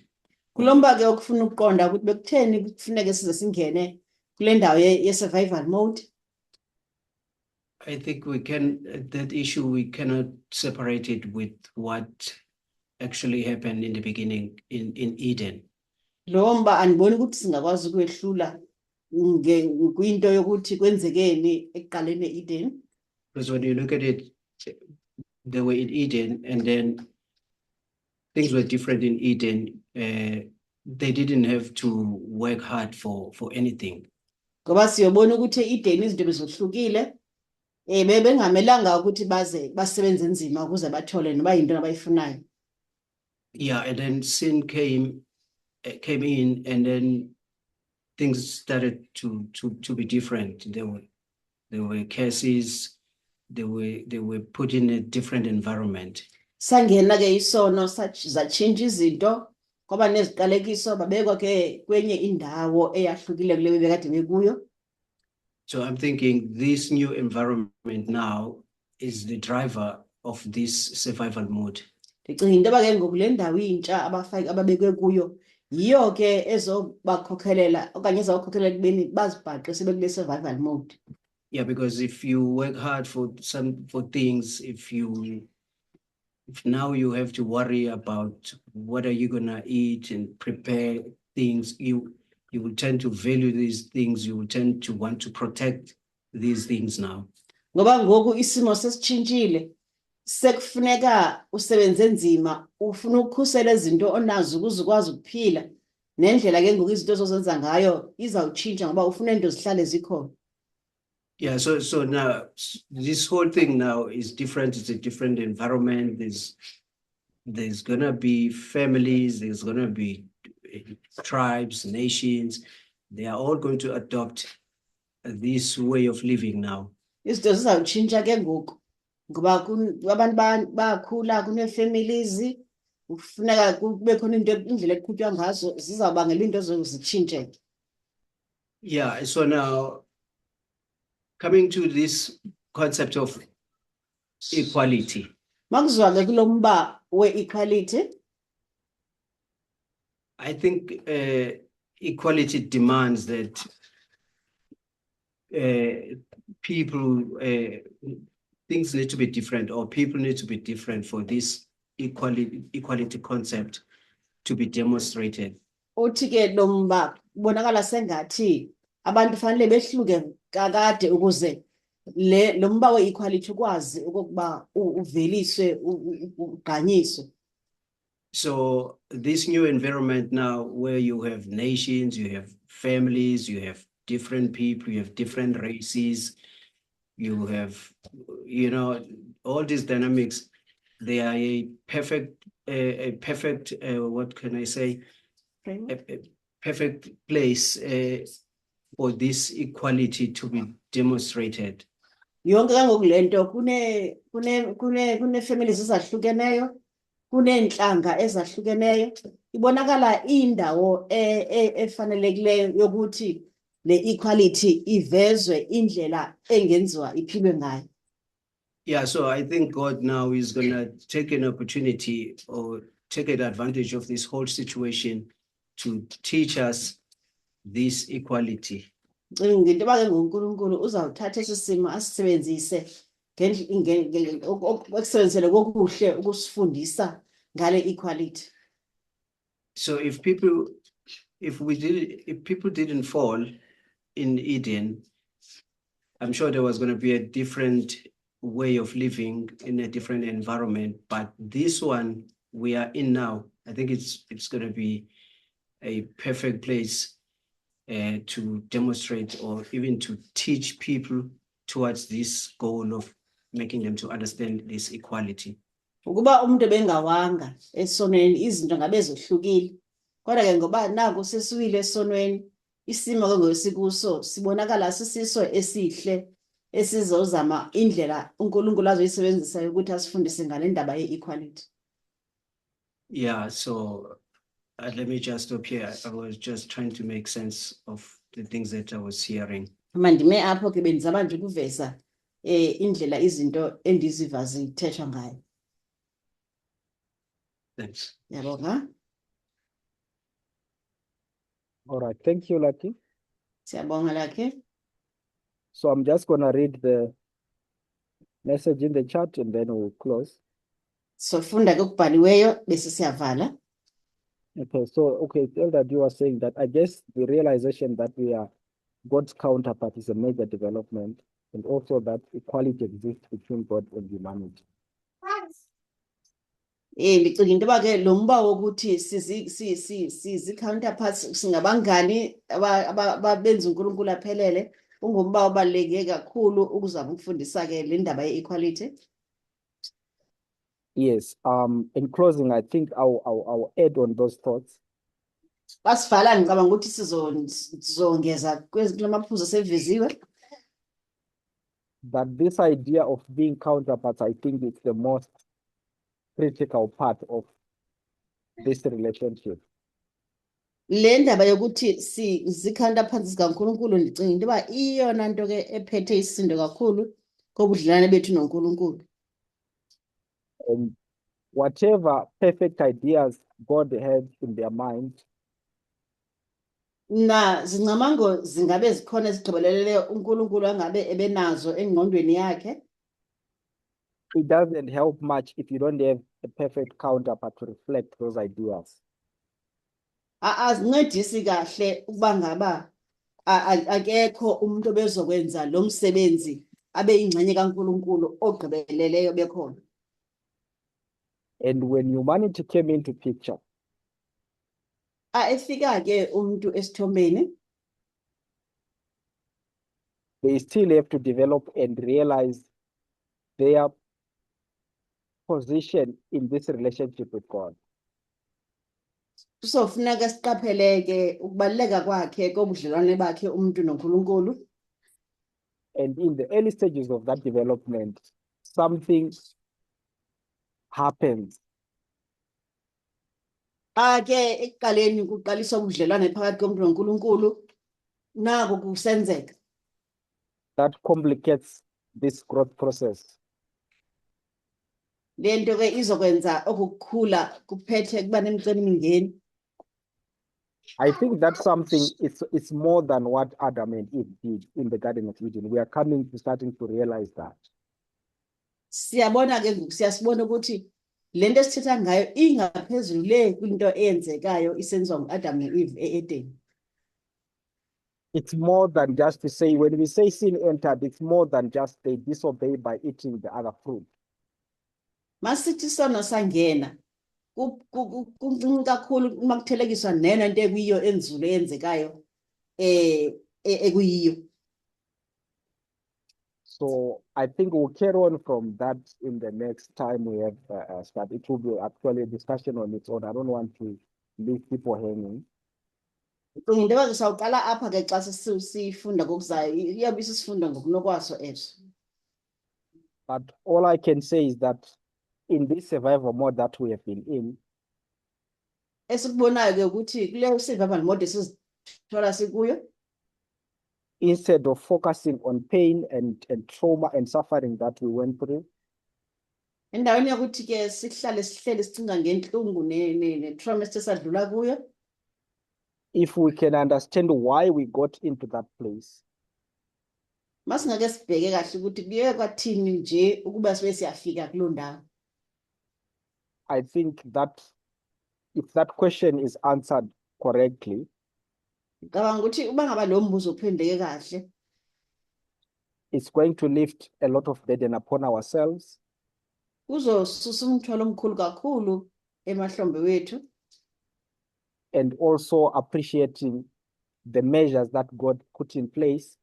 Kulomba ke ukufuna ukuqonda ukuthi bekutheni kufuneke size singene kule ndawo ye-survival mode. I think that issue we cannot separate it with what actually happened in the beginning in Eden. Lomba andiboni ukuthi singakwazi ukwehlula kwinto yokuthi kwenzekeni ekuqaleni e-Eden. Because when you look at it, they were in Eden and then things were different in Eden. They didn't have to work hard for anything. Ngoba siyobona ukuthi e-Eden izinto bezohlukile. Bebengamelanga ukuthi baze basebenze nzima ukuze bathole noba yinto abayifunayo. Yeah, and then sin came in, and then things started to be different. There were curses. They were put in a different environment. Sangena ke isono zatshintsha izinto kwaba neziqalekiso babekwa ke kwenye indawo eyahlukile kule bebekade bekuyo. So I'm thinking this new environment now is the driver of this survival mode. Ndicinga into yoba ke ngoku le ndawo intsha ababekwe kuyo yiyo ke ezobakhokhelela okanye ezawukhokhelela ekubeni bazibhaqe sebekule survival mode. Yeah, because if you work hard for things, if now you have to worry about what are you gonna eat and prepare things, you will tend to value these things. You will tend to want to protect these things now. Ngoba ngoku isimo sesitshintshile, sekufuneka usebenze nzima, ufuna ukukhusela izinto onazo ukuze ukwazi ukuphila, nendlela ke ngoku izinto ozozenza ngayo izawutshintsha ngoba ufuna into zihlale zikhona. Yeah, so now this whole thing now is different. It's a different environment. There's gonna be families, there's gonna be tribes, nations. They are all going to adopt this way of living now. Izinto zizawutshintsha ke ngoku ngoba abantu bakhula kune-families, kufuneka kube khona indlela eqhutywa ngazo zizawubangela into zitshintshe. Yeah, so now coming to this concept of equality. Makuzwa ke kulo mba we-equality, I think equality demands that people, things need to be different, or people need to be different for this equality concept to be demonstrated. uthi ke lo mba bonakala sengathi abantu fanele behluke kakade ukuze lo mba we-equality ukwazi okokuba uveliswe ugqanyiswe. So this new environment now, where you have nations, you have families, you have different people, you have different races, you have, all these dynamics, they are a perfect, what can I say? A perfect place for this equality to be demonstrated. Yonke kangoku lento kune-families ezahlukeneyo, kuneentlanga ezahlukeneyo, ibonakala indawo efanelekileyo yokuthi le equality ivezwe indlela engenziwa iphilwe ngayo. Yeah, so I think God now is gonna take an opportunity or take an advantage of this whole situation to teach us this equality. Ngicela into yoba ke ngoNkulunkulu uzawuthatha esi simo asisebenzise ekusebenzisele kokuhle ukusifundisa ngale equality. So if people didn't fall in Eden, I'm sure there was going to be a different way of living in a different environment. But this one we are in now, I think it's going to be a perfect place to demonstrate or even to teach people towards this goal of making them to understand this equality. Ukuba umuntu bengawanga esonweni izinto ngabe zohlukile, kodwa ke ngoba naku sesiwile esonweni, isimo ke ngosikuso sibonakala sisiso esihle esizozama indlela uNkulunkulu azoyisebenzisa ukuthi asifundise ngale ndaba ye-equality. Yeah, so let me just stop here. I was just trying to make sense of the things that I was hearing. Mandime apho ke benzama nje ukuveza indlela izinto endiziva zithethwa ngayo. Thanks. Yabonga. All right, thank you, Lucky. Siyabonga Lucky. So I'm just gonna read the message in the chat and then we'll close. So funda ke okubhaliweyo bese siyavala. Okay, Elder, you are saying that I guess the realization that we are God's counterpart is a major development, and also that equality exists between God and humanity. Ndicinga into yoba ke lo mba wokuthi sizi counterparts singabangani ababenza uNkulunkulu aphelele, ungumba obaluleke kakhulu ukuzama ukufundisa ke le ndaba ye-equality. Yes. In closing, I think I'll add on those thoughts Basivala ngicabanga ukuthi sizongeza kulamaphuzu aseveziwe that this idea of being counterparts, I think it's the most critical part of this relationship. le ndaba yokuthi zikhanda phansi zikaNkulunkulu ndicinga into yoba iyona nto ke ephethe isisindo kakhulu kobudlelwane bethu noNkulunkulu. And whatever perfect ideas God has in their mind, Na zincamango zingabe zikhona ezigqibeleleyo uNkulunkulu angabe ebenazo engqondweni yakhe, it doesn't help much if you don't have a perfect counterpart to reflect those ideas. azincedisi kahle ukuba ngaba akekho umuntu obezokwenza lo msebenzi abe ingxenye kaNkulunkulu ogqibeleleyo bekhona. And when humanity came into picture, Efika ke umuntu esithombeni, they still have to develop and realize their position in this relationship with God. kuzofuneka siqaphele ke ukubaluleka kwakhe kobudlelwane bakhe umuntu noNkulunkulu. And in the early stages of that development, something happens Ke ekuqaleni kuqaliswa ubudlelwane phakathi komuntu noNkulunkulu, nako kusenzeka. that complicates this growth process. Le nto ke izokwenza okukhula kuphethe kuba nemicelimingeni. I think that's something, it's more than what Adam and Eve did in the Garden of Eden. We are starting to realize that. Siyabona ke ngoku siyasibona ukuthi le nto esithetha ngayo ingaphezulu le kwinto eyenzekayo isenziwa ngu-Adam ne-Eve e-Edeni. It's more than just to say, when we say sin entered, it's more than just they disobey by eating the other fruit. Masithi isono sangena kuncinci kakhulu uma kuthelekiswa nento ekuyiyo enzulu eyenzekayo ekuyiyo. So I think we'll carry on from that in the next time we have start. It will be actually a discussion on its own. I don't want to leave people hanging. Ndicinga into yoba sawuqala apha ke xa sifunda ngokuzayo iyobe isisifunda ngokunokwaso eso. But all I can say is that in this survival mode that we have been in, Esikubonayo ke ukuthi kule survival mode esizithola sikuyo, instead of focusing on pain and trauma and suffering that we went through, endaweni yokuthi ke sihlale sicinga ngenhlungu ne-trauma esisadlula kuyo, if we can understand why we got into that place, masingake sibheke kahle ukuthi kuye kwathini nje ukuba sibe siyafika kuloo ndawo. I think that if that question is answered correctly, Ngicabanga ukuthi uba ngaba lo mbuzo uphendeke kahle, it's going to lift a lot of burden upon ourselves kuzosusa umthwalo omkhulu kakhulu emahlombe wethu, and also appreciating the measures that God put in place,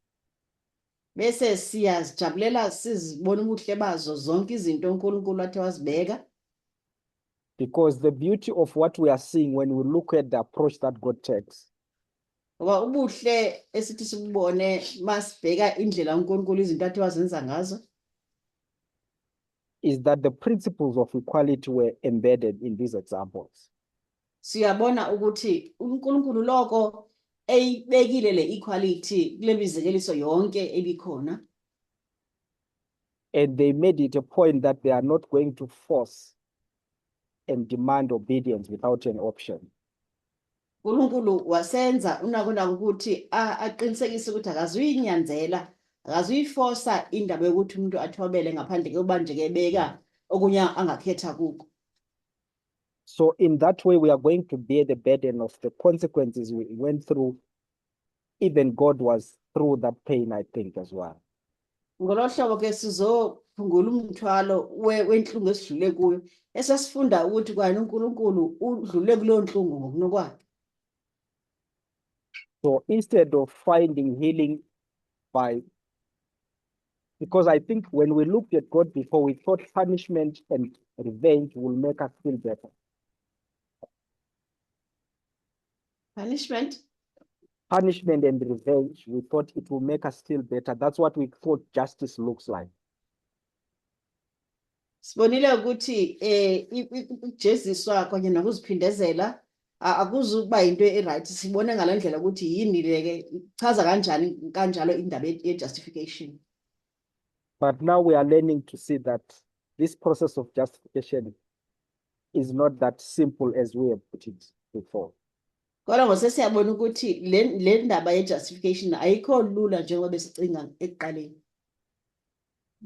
bese siyazijabulela sizibona ubuhle bazo zonke izinto uNkulunkulu athe wazibeka. because the beauty of what we are seeing when we look at the approach that God takes Ngoba ubuhle esithi sibubone masibheka indlela uNkulunkulu izinto athe wazenza ngazo, is that the principles of equality were embedded in these examples. siyabona ukuthi uNkulunkulu lokho eyibekile le equality kule mizekeliso yonke ebikhona. And they made it a point that they are not going to force and demand obedience without an option. uNkulunkulu wasenza unakona ukuthi aqinisekise ukuthi akazuyinyanzela, akazuyiforsa indaba yokuthi umuntu athobele ngaphandle kokuba nje ke beka okunye angakhetha kuko. So in that way, we are going to bear the burden of the consequences we went through. Even God was through that pain, I think, as well. Ngolo hlobo ke sizophungula umthwalo wenhlungu esidlule kuyo, esasifunda ukuthi kwani uNkulunkulu udlule kuleyo nhlungu ngokunokwakhe. So instead of finding healing by, because I think when we looked at God before, we thought punishment and revenge will make us feel better. Punishment. Punishment and revenge, we thought it will make us feel better. That's what we thought justice looks like. Sibonile ukuthi ukujeziswa kanye nokuziphindezela akuzukuba into eright. Sibone ngalendlela ukuthi yini leke ichaza kanjani kanjalo indaba ye-justification. But now we are learning to see that this process of justification is not that simple as we have put it before. Kodwa ngosesiyabona ukuthi le ndaba ye-justification ayikho lula njengoba besicinga ekuqaleni.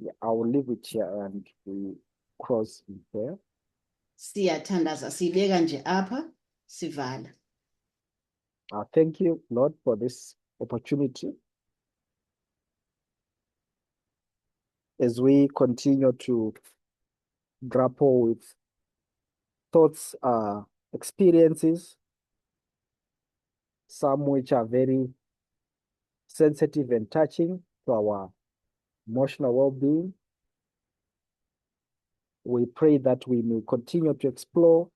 Yeah, I will leave it here and we cross in prayer. Siyathandaza sibeka nje apha sivala. Thank you, Lord, for this opportunity. As we continue to grapple with thoughts, experiences, some which are very sensitive and touching to our emotional well-being. We pray that we may continue to explore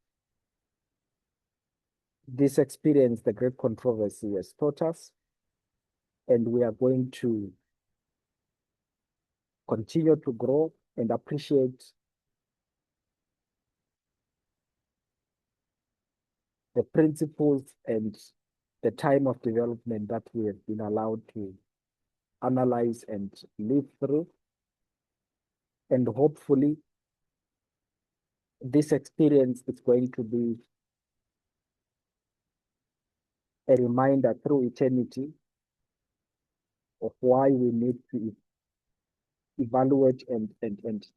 this experience the great controversy has taught us, and we are going to continue to grow and appreciate the principles and the time of development that we have been allowed to analyze and live through. And hopefully, this experience is going to be a reminder through eternity of why we need to evaluate and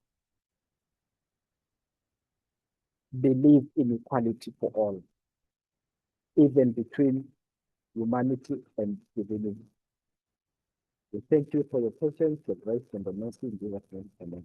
believe in equality for all, even between humanity and divinity. We thank you for your patience, your grace, and the mercy in Jesus' name. Amen.